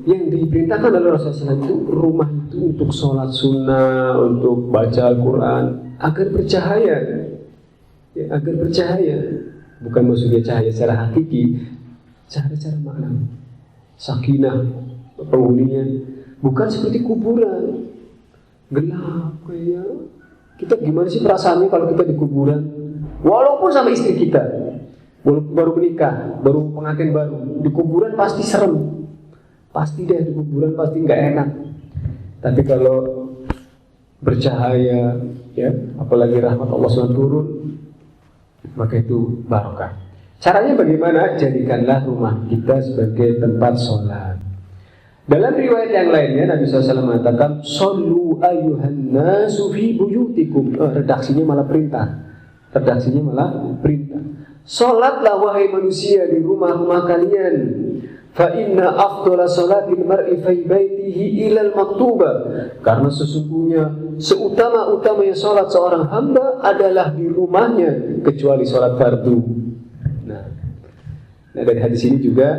yang diperintahkan oleh Rasulullah itu rumah itu untuk sholat sunnah, untuk baca Al-Quran, agar bercahaya, ya, agar bercahaya. Bukan maksudnya cahaya secara hakiki, cahaya makna, sakinah penghuninya, bukan seperti kuburan, gelap kayaknya. Kita gimana sih perasaannya kalau kita di kuburan? Walaupun sama istri kita, baru menikah, baru pengantin baru, di kuburan pasti serem. Pasti deh di kuburan pasti nggak enak. Tapi kalau bercahaya, ya, apalagi rahmat Allah SWT turun, maka itu barokah. Caranya bagaimana? Jadikanlah rumah kita sebagai tempat sholat. Dalam riwayat yang lainnya Nabi SAW mengatakan, "Shollu ayyuhan nasu fi buyutikum." Redaksinya malah perintah. Sholatlah wahai manusia di rumah-rumah kalian. Fa inna afdhala sholatil mar'i fi baitihi ilal maktuba. Karena sesungguhnya seutama-utamanya sholat seorang hamba adalah di rumahnya, kecuali sholat fardu. Nah, dari hadis ini juga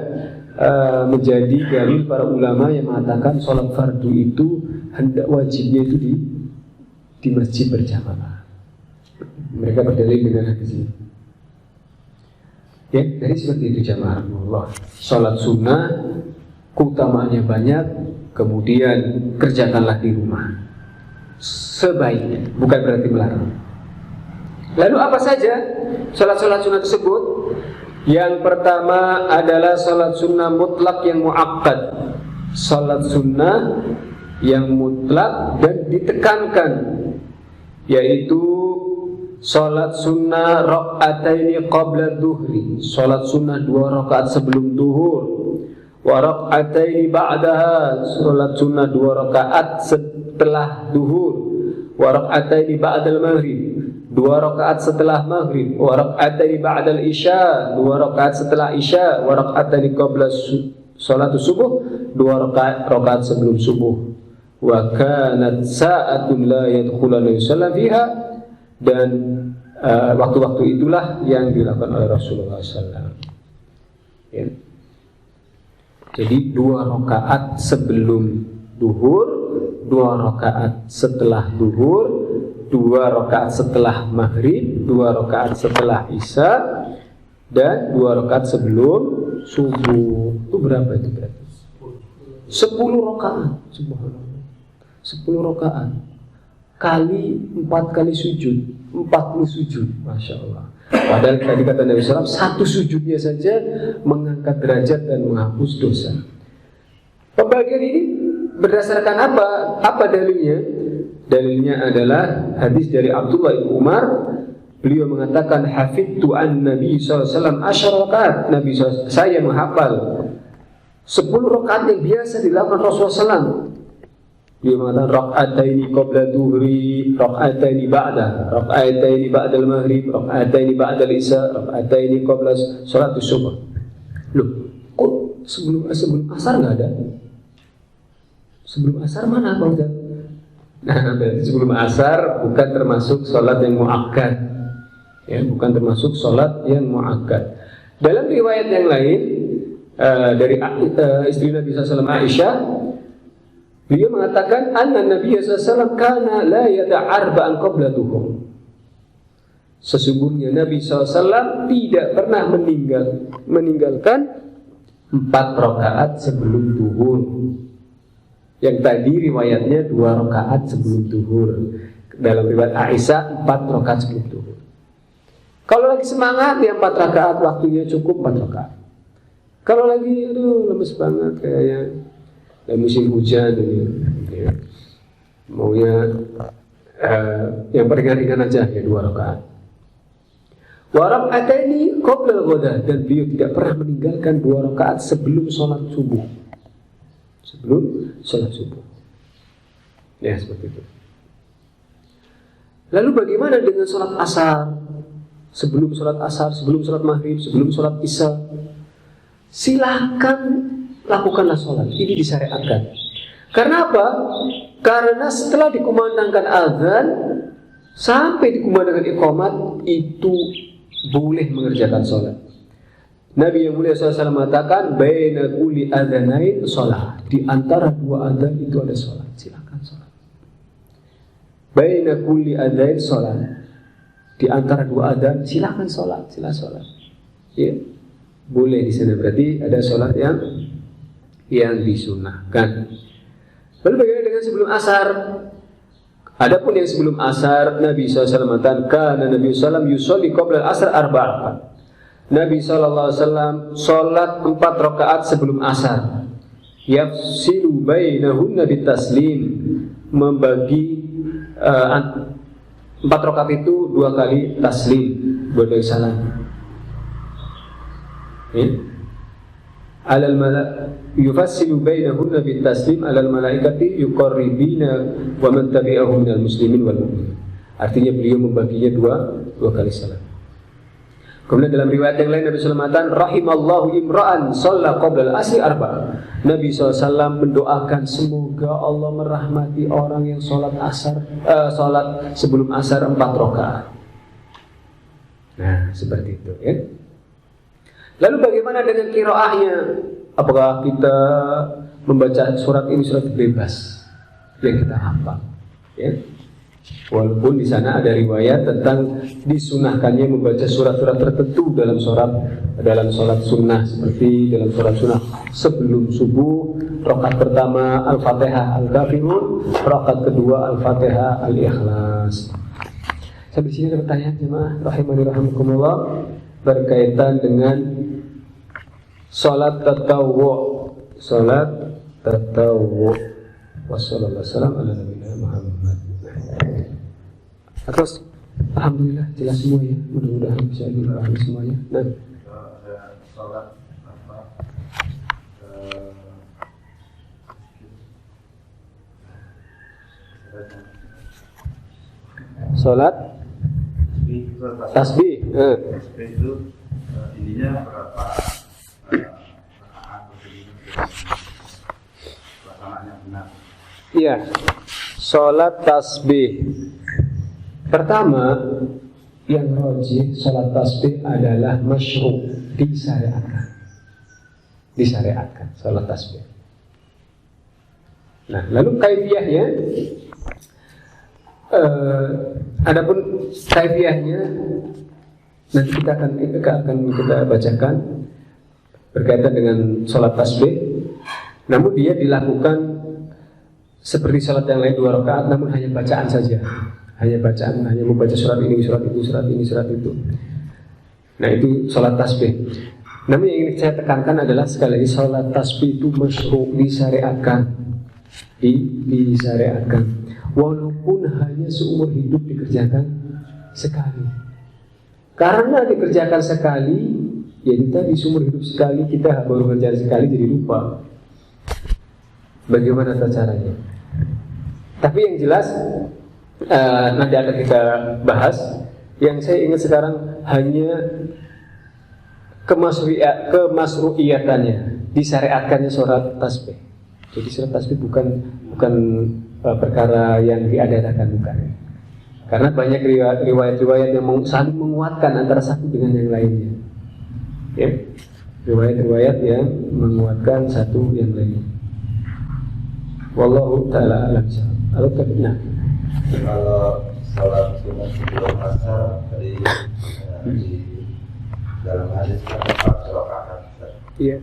menjadi dalil para ulama yang mengatakan sholat fardu itu hendak wajibnya itu di masjid berjamaah. Mereka berdalil dengan hadis ini. Ya, jadi seperti itu jamaah Allah. Sholat sunnah keutamaannya banyak, kemudian kerjakanlah di rumah sebaiknya, bukan berarti melarang. Lalu apa saja sholat-sholat sunnah tersebut? Yang pertama adalah sholat sunnah mutlak yang muakkad. Sholat sunnah yang mutlak dan ditekankan, yaitu sholat sunnah rakaataini qabla duhri. Sholat sunnah 2 rakaat sebelum duhur. Wa rakaataini ba'daha. Sholat sunnah 2 rakaat setelah duhur. Wa rakaataini ba'dal maghrib. 2 rakaat setelah maghrib. Wa rakaataini ba'dal isya. 2 rakaat setelah isya. Wa rakaataini qabla sholat subuh. 2 rakaat sebelum subuh. Wa kanat sa'atun la yadkhuluna yusallam fiha. Dan waktu-waktu itulah yang dilakukan oleh Rasulullah SAW. Ya. Jadi 2 rakaat sebelum duhur, 2 rakaat setelah duhur, 2 rakaat setelah maghrib, 2 rakaat setelah isya, dan 2 rakaat sebelum subuh. Itu berapa itu berarti? 10 rakaat. Subhanallah. 10 rakaat kali 4 kali sujud, 40 sujud, Masya Allah. Padahal tadi kata Nabi SAW, 1 sujudnya saja mengangkat derajat dan menghapus dosa. Pembagian ini berdasarkan apa? Apa dalilnya? Dalilnya adalah hadis dari Abdullah bin Umar. Beliau mengatakan, hafidtu an Nabi SAW 10 rakaat. Nabi SAW, saya menghafal 10 rakaat yang biasa dilakukan Rasulullah SAW. Dia mengatakan rakaataini qabla duhri, rakaataini ba'da, rakaataini ba'dal maghrib, rakaataini ba'dal isya, rakaataini qabla salat subuh. Loh, kok sebelum asar enggak ada? Sebelum asar mana Pak Ustaz? Nah, berarti sebelum asar bukan termasuk salat yang muakkad. Ya, bukan termasuk salat yang muakkad. Dalam riwayat yang lain dari istri Nabi SAW Aisyah, beliau mengatakan anna Nabi SAW kana la yada' arba'an qabla duhur. Sesungguhnya Nabi SAW tidak pernah meninggalkan 4 rakaat sebelum duhur. Yang tadi riwayatnya 2 rakaat sebelum duhur. Dalam riwayat Aisyah 4 rakaat sebelum duhur. Kalau lagi semangat ya 4 rakaat, waktunya cukup 4 rakaat. Kalau lagi lemes banget kayaknya musim hujan ini, ya, maunya yang ringan-ringan aja ya 2 rakaat. Wa raka'ataini qabla al-ghada, dan beliau tidak pernah meninggalkan 2 rakaat sebelum sholat subuh. Sebelum sholat subuh. Ya seperti itu. Lalu bagaimana dengan sholat asar? Sebelum sholat asar, sebelum sholat maghrib, sebelum sholat isya, silahkan lakukanlah sholat. Ini disyariatkan. Karena apa? Karena setelah dikumandangkan azan sampai dikumandangkan iqamat, itu boleh mengerjakan sholat. Nabi yang mulia SAW mengatakan, baina kulli adzanain sholat. Di antara 2 adzan itu ada sholat. Silakan sholat. Baina kulli adzanain sholat. Di antara 2 adzan silakan sholat. Silakan sholat. Ya, boleh di sana. Berarti ada sholat yang disunahkan. Lalu bagaimana dengan sebelum asar? Adapun yang sebelum asar, Nabi SAW mengatakan, kana Nabi SAW yusolli qabla asar 4 rakaat. Nabi SAW sholat 4 rakaat sebelum asar. Yafsilu bainahunna bitaslim, membagi 4 rakaat itu 2 kali taslim, 2 kali salam. Ya. Alal yufassilu bainahunna bitaslim alal malaikati yuqarribina wa man tabi'ahum minal muslimin wal mu'minin. Artinya beliau membaginya 2 kali salam. Kemudian dalam riwayat yang lain Nabi SAW mengatakan rahimallahu imra'an shalla qabla al-asri arba'. Nabi SAW mendoakan semoga Allah merahmati orang yang sholat sebelum asar 4 rakaat. Nah, seperti itu ya. Lalu bagaimana dengan qiraahnya? Apakah kita membaca surat ini surat bebas yang kita hafal? Ya. Walaupun di sana ada riwayat tentang disunahkannya membaca surat-surat tertentu dalam sholat sunnah, seperti dalam sholat sunnah sebelum subuh, rakaat pertama Al-Fatihah Al-Kafirun, rakaat kedua Al-Fatihah Al-Ikhlas. Sampai sini ada pertanyaan jemaah rahimani rahimakumullah berkaitan dengan sholat tatawwu. Wassalamualaikum warahmatullahi wabarakatuh. Terus, alhamdulillah jelas semua ya. Mudah-mudahan bisa dipahami semuanya. Nah, sholat tasbih. Tasbih itu ininya berapa pelaksanaannya benar? Iya, sholat tasbih. Pertama, yang rajih sholat tasbih adalah masyru', disyariatkan sholat tasbih. Nah, lalu kaifiyahnya, adapun kaifiyahnya nanti kita akan bacakan berkaitan dengan sholat tasbih. Namun dia dilakukan seperti sholat yang lain 2 rakaat, namun hanya bacaan saja. Hanya membaca surat ini, surat itu, surat ini, surat itu. Nah, itu sholat tasbih. Namun yang ingin saya tekankan adalah sekali lagi sholat tasbih itu masyru', disyariatkan. Walaupun hanya seumur hidup dikerjakan sekali. Karena dikerjakan sekali, ya kita di seumur hidup sekali, kita baru kerjakan sekali jadi lupa. Bagaimana caranya? Tapi yang jelas nanti akan kita bahas. Yang saya ingat sekarang hanya kemasru'iyatannya, disyariatkannya sholat tasbih. Jadi sholat tasbih bukan perkara yang diadakan, bukan. Karena banyak riwayat-riwayat yang saling menguatkan antara satu dengan yang lainnya. Ya, riwayat-riwayat yang menguatkan satu yang lainnya. Wallahu ta'ala alam. Nah, kalau sholat sunnah sebelum asar di dalam hadis kan 4 rakaat. Iya.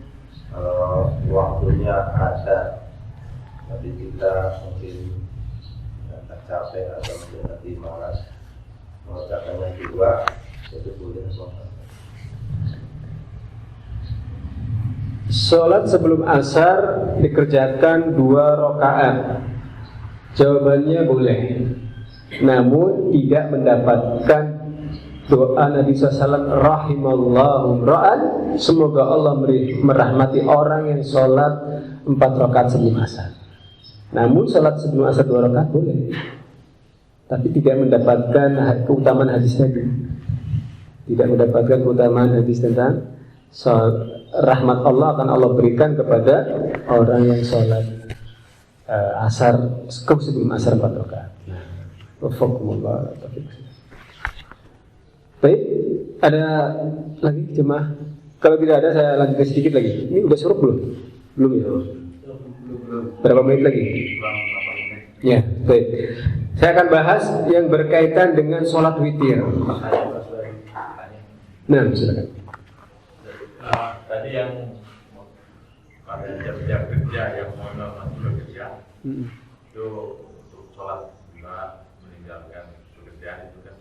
Kalau waktunya ada, tapi kita mungkin capek atau mungkin nanti malas mengerjakannya 2, itu boleh sholat. Sholat sebelum asar dikerjakan 2 rakaat. Jawabannya boleh. Namun tidak mendapatkan doa Nabi SAW rahimallahu ra'an, semoga Allah merahmati orang yang sholat 4 rakaat sebelum asar. Namun sholat sebelum asar 2 rakaat boleh, tapi tidak mendapatkan keutamaan hadis tadi. Tidak mendapatkan keutamaan hadis tentang rahmat Allah akan Allah berikan kepada orang yang sholat asar sebelum asar 4 rakaat. Wafakumullah. Baik, ada lagi jemaah? Kalau tidak ada saya lanjutkan sedikit lagi. Ini udah suruh belum? Belum ya? Berapa menit lagi? Ya, baik. Saya akan bahas yang berkaitan dengan sholat witir. Nah, silakan. Tadi yang jam kerja yang mau kerja itu untuk sholat juga meninggalkan pekerjaan itu kan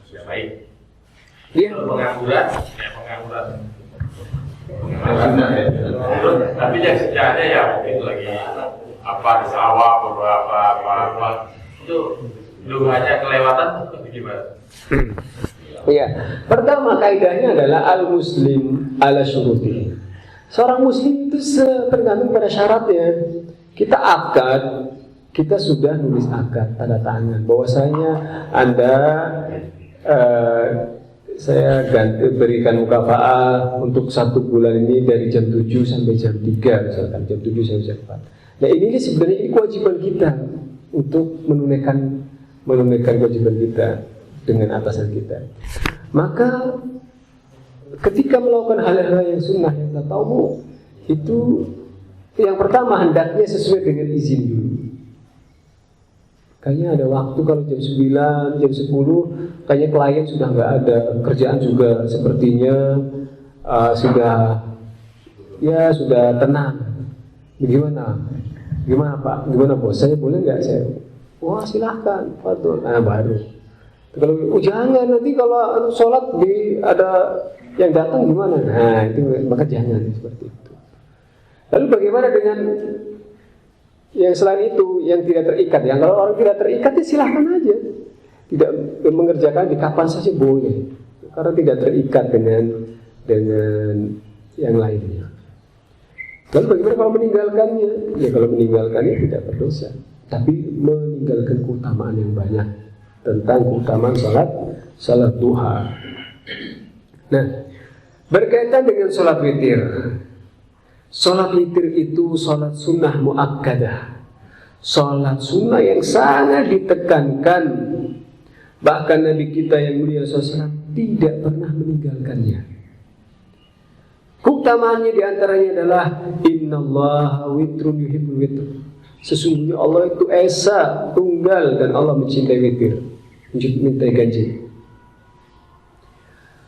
tidak baik. Iya. Pengangguran. Tapi yang sejarahnya ya itu lagi apa di sawah beberapa apa itu hanya kelewatan gimana? Iya, pertama kaidahnya adalah al-muslim ala syuruti. Seorang muslim itu tergantung pada syaratnya. Kita akad, kita sudah nulis akad tanda tangan bahwasanya Anda saya berikan mukafaah untuk 1 bulan ini dari jam 7 sampai jam 3 misalkan jam 7 sampai jam 4. Nah ini sebenarnya ini kewajiban kita untuk menunaikan kewajiban kita dengan atasan kita. Maka ketika melakukan hal-hal yang sunnah yang kita tahu itu yang pertama hendaknya sesuai dengan izin dulu. Kayaknya ada waktu kalau jam 9, jam 10 kayaknya klien sudah nggak ada, kerjaan juga sepertinya sudah tenang. Gimana Pak? Gimana bos? Saya boleh nggak saya? Wah silahkan, Fadul. Nah baru. Kalau jangan nanti kalau sholat ada yang datang gimana? Nah itu maka jangan seperti itu. Lalu bagaimana dengan yang selain itu yang tidak terikat? Yang kalau orang tidak terikat ya silahkan aja, tidak mengerjakan di kapan saja boleh, karena tidak terikat dengan yang lainnya. Lalu bagaimana kalau meninggalkannya? Ya kalau meninggalkannya tidak berdosa, tapi meninggalkan keutamaan yang banyak. Tentang keutamaan salat duha. Nah, berkaitan dengan salat witir. Salat witir itu salat sunnah muakkadah. Salat sunnah yang sangat ditekankan. Bahkan Nabi kita yang mulia SAW tidak pernah meninggalkannya. Keutamaannya diantaranya adalah innallaha witrun yuhibbul witr. Sesungguhnya Allah itu esa, tunggal, dan Allah mencintai witir, mencintai ganjil.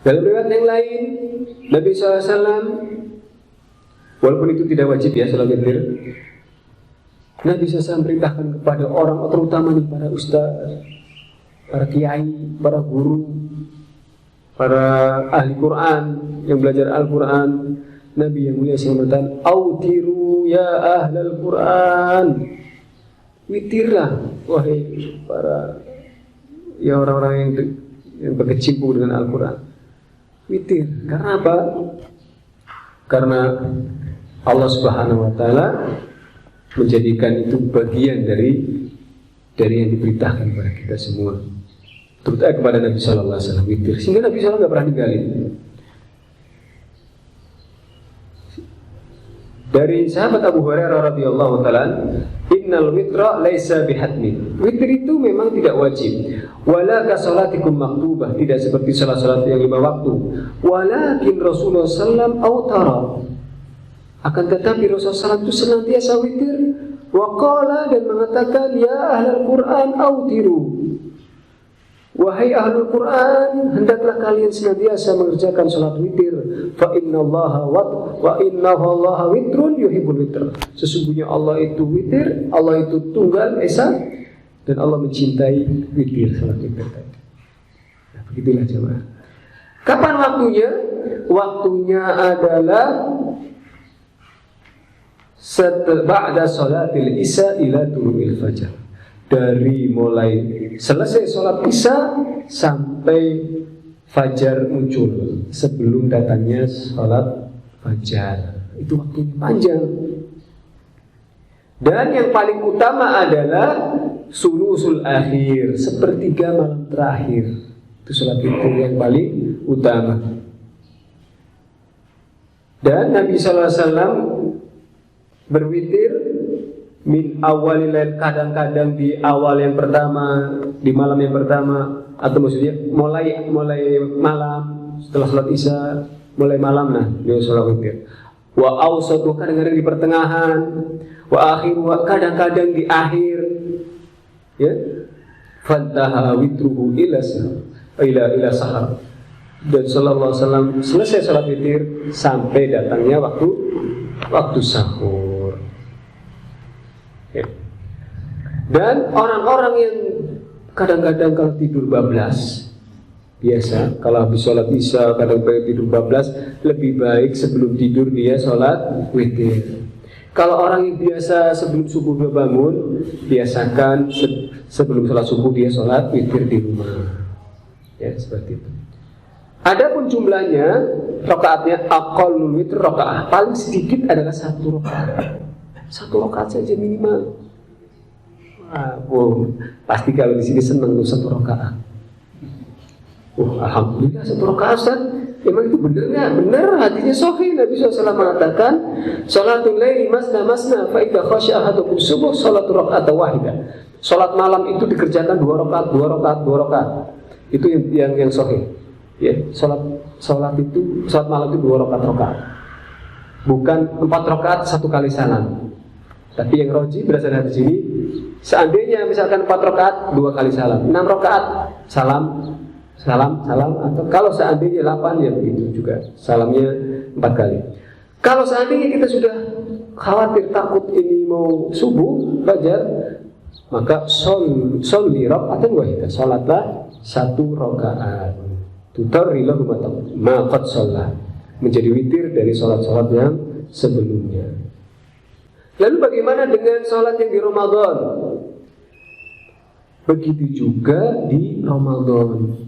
Dalam riwayat yang lain, Nabi SAW, walaupun itu tidak wajib ya salat witir, Nabi SAW perintahkan kepada orang, terutama nih para ustaz, para kiai, para guru, para ahli Quran yang belajar Al-Quran. Nabi yang mulia SAW mengatakan, "Autiru ya ahlal Quran." Witirlah wahai para ya orang-orang yang berkecimpung dengan Al-Quran. Witir. Karena apa? Karena Allah Subhanahu wa taala menjadikan itu bagian dari yang diperintahkan kepada kita semua. Terutama kepada Nabi sallallahu alaihi wasallam witir. Sehingga Nabi sallallahu enggak pernah ninggalin. Dari sahabat Abu Hurairah radhiyallahu taala, innal witra laisa bihatmin. Witir itu memang tidak wajib. Wala ka salatikum maktubah, tidak seperti salat-salat yang 5 waktu. Walakin Rasulullah sallam autara. Akan tetapi Rasulullah sallam itu senantiasa witir. Wa qala, dan mengatakan, ya ahlul Quran autiru. Wahai ahlul Quran, hendaklah kalian senantiasa mengerjakan salat witir. Fa innallaha witrun yuhibbul witr. Sesungguhnya Allah itu witir, Allah itu tunggal esa, dan Allah mencintai witir, salat witir tadi. Nah, begitulah jemaah. Kapan waktunya? Waktunya adalah ba'da salatil isya ila tulu'il fajar. Dari mulai selesai sholat isya sampai fajar muncul, sebelum datangnya sholat fajar. Itu waktunya panjang. Dan yang paling utama adalah sulusul akhir, sepertiga malam terakhir. Itu sholat itu yang paling utama. Dan Nabi SAW berwitir min awalil lail, kadang-kadang di awal yang pertama, di malam yang pertama, atau maksudnya mulai malam setelah sholat isya, mulai malam, nah dia sholat witir. Wa awsatu, kadang-kadang di pertengahan. Wa akhir, kadang-kadang di akhir. Ya, fantaha witruhu ila sahar. Dan sallallahu alaihi wasallam selesai sholat witir sampai datangnya waktu sahur. Ya. Dan orang-orang yang kadang-kadang kalau tidur bablas, biasa kalau habis sholat isya kadang-kadang tidur bablas, lebih baik sebelum tidur dia sholat witir. Kalau orang yang biasa sebelum subuh dia bangun, biasakan sebelum sholat subuh dia sholat witir di rumah. Ya, seperti itu. Adapun jumlahnya, rakaatnya aqallul witr rakaat, paling sedikit adalah 1 rakaat. 1 rakaat saja minimal. Pasti kalau di sini senang tuh 1 rakaat. Alhamdulillah 1 rakaat Ustaz. Emang itu benar nggak? Benar, hadisnya sahih. Nabi SAW mengatakan, sholatul laili masna masna, fa idza khasya ahadukum subuh sholatul raka'atan wahidah. Sholat malam itu dikerjakan 2 rakaat, 2 rakaat, 2 rakaat. Itu yang sahih. Ya, sholat malam itu 2 rakaat. Bukan 4 rakaat 1 kali salam. Tapi yang roji berdasarkan hadis ini, seandainya misalkan 4 rakaat 2 kali salam, 6 rakaat salam, atau kalau seandainya 8 ya begitu juga, salamnya 4 kali. Kalau seandainya kita sudah khawatir takut ini mau subuh fajar, maka sholli raka'atan wahidah, salatlah 1 rakaat. Tutarrilahu ma qad shalla, menjadi witir dari salat-salat yang sebelumnya. Lalu bagaimana dengan salat yang di Ramadan? Begitu juga di Ramadan.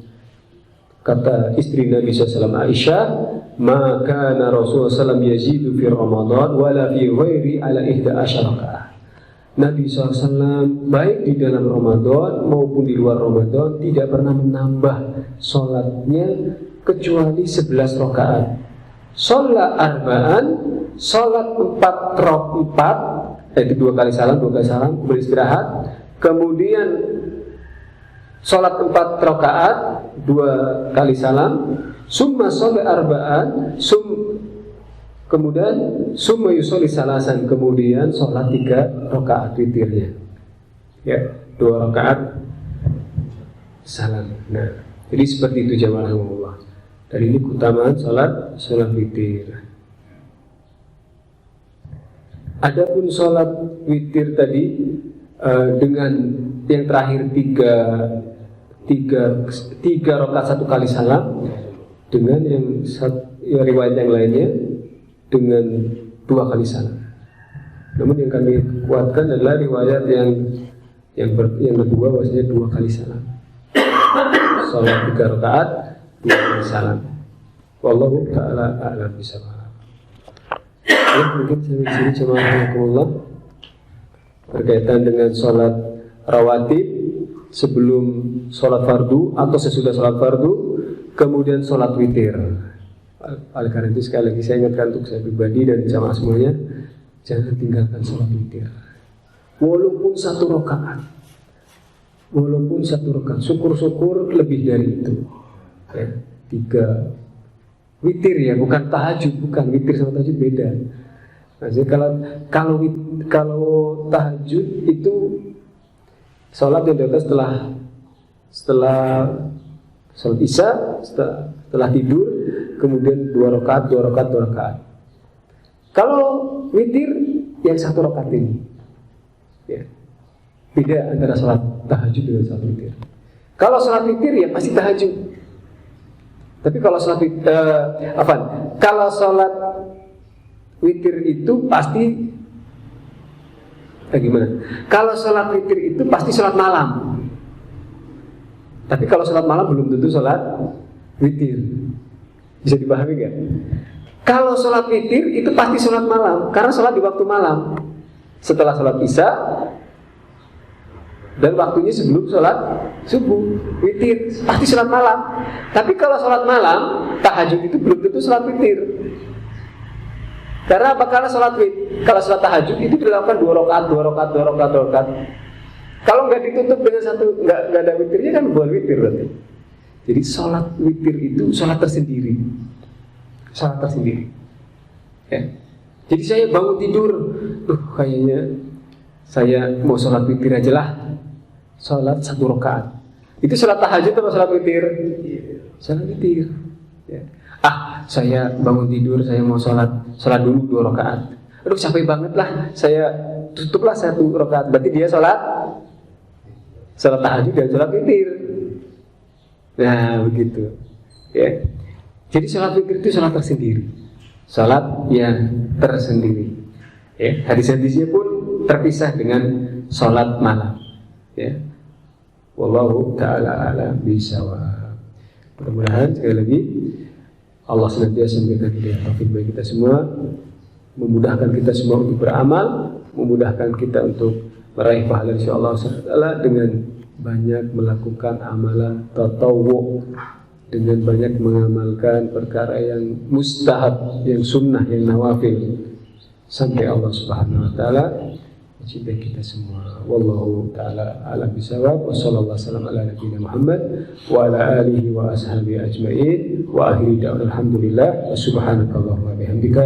Kata istri Nabi SAW Aisyah, maka Rasulullah SAW yazidu fi Ramadan wala fi ghairi ala 11 rakaat. Nabi SAW baik di dalam Ramadan maupun di luar Ramadan tidak pernah menambah sholatnya kecuali 11 rakaat. Sholat arba'an, sholat 4 itu 2 kali salam, beristirahat, kemudian sholat 4 rakaat, 2 kali salam, summa sholat arba'an, kemudian summa yusolli salasan, kemudian sholat 3 rakaat witirnya. Ya, 2 rakaat salam. Nah, jadi seperti itu jamaah Allah. Dan ini keutamaan sholat witir. Adapun sholat witir tadi dengan yang terakhir 3 rakaat 1 kali salam, dengan yang riwayat yang lainnya dengan 2 kali salam. Namun yang kami kuatkan adalah riwayat yang kedua, bahwasanya 2 kali salam. Salat 3 rakaat 2 kali salam. Wallahu ta'ala a'lam bishawab. Ya, mungkin saya cuma Allah berkaitan dengan sholat rawatib sebelum sholat fardu atau sesudah sholat fardu, kemudian sholat witir. Oleh karena itu sekali lagi saya ingatkan untuk saya pribadi dan jamaah semuanya, jangan tinggalkan sholat witir. Walaupun 1 rakaat, syukur-syukur lebih dari itu. Ya, 3 witir ya, bukan tahajud, bukan witir sama tahajud beda. Nah, jadi kalau tahajud itu sholat yang dilakukan setelah sholat isya, setelah tidur, kemudian 2 rakaat. Kalau witir yang 1 rakaat ini, ya, beda antara sholat tahajud dengan sholat witir. Kalau sholat witir ya pasti tahajud. Tapi kalau sholat witir itu pasti gimana? Kalau sholat witir itu pasti sholat malam. Tapi kalau sholat malam belum tentu sholat witir. Bisa dipahami nggak? Kalau sholat witir itu pasti sholat malam, karena sholat di waktu malam. Setelah sholat isya dan waktunya sebelum sholat subuh, witir pasti sholat malam. Tapi kalau sholat malam, tahajud itu belum tentu sholat witir. Karena apa? Karena kalau sholat tahajud itu dilakukan 2 rakaat. Kalau nggak ditutup dengan nggak ada witirnya kan bukan witir berarti. Jadi sholat witir itu sholat tersendiri. Ya. Jadi saya bangun tidur, kayaknya saya mau sholat witir aja lah. Sholat 1 rakaat. Itu sholat tahajud atau sholat witir? Sholat witir. Ya. Saya bangun tidur, saya mau sholat dulu 2 rakaat. Aduh capek banget lah, saya tutuplah 1 rakaat. Berarti dia sholat tahajud dan sholat witir. Nah begitu. Ya. Jadi sholat witir itu sholat tersendiri. Sholat yang tersendiri. Ya, hadis-hadisnya pun terpisah dengan sholat malam. Ya, wallahu taala alam bisawab. Mudah-mudahan sekali lagi Allah senantiasa memberikan hidayah taufik bagi kita semua, memudahkan kita semua untuk beramal, memudahkan kita untuk meraih pahala insyaallah SWT dengan banyak melakukan amalan tatawwu, dengan banyak mengamalkan perkara yang mustahab, yang sunnah, yang nawafil, sampai Allah Subhanahu wa taala mencintai kita semua. Wallahu taala a'lam bishawab. Wa sallallahu wasallam ala nabiyina Muhammad wa ala alihi wa ashabihi ajmain. Wa akhiru da'wana alhamdulillah wa subhanakallahumma bihamdika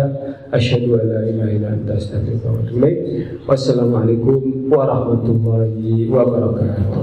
asyhadu an la ilaha illa anta astaghfiruka wa atubu ilaik. Wassalamu alaikum warahmatullahi wabarakatuh.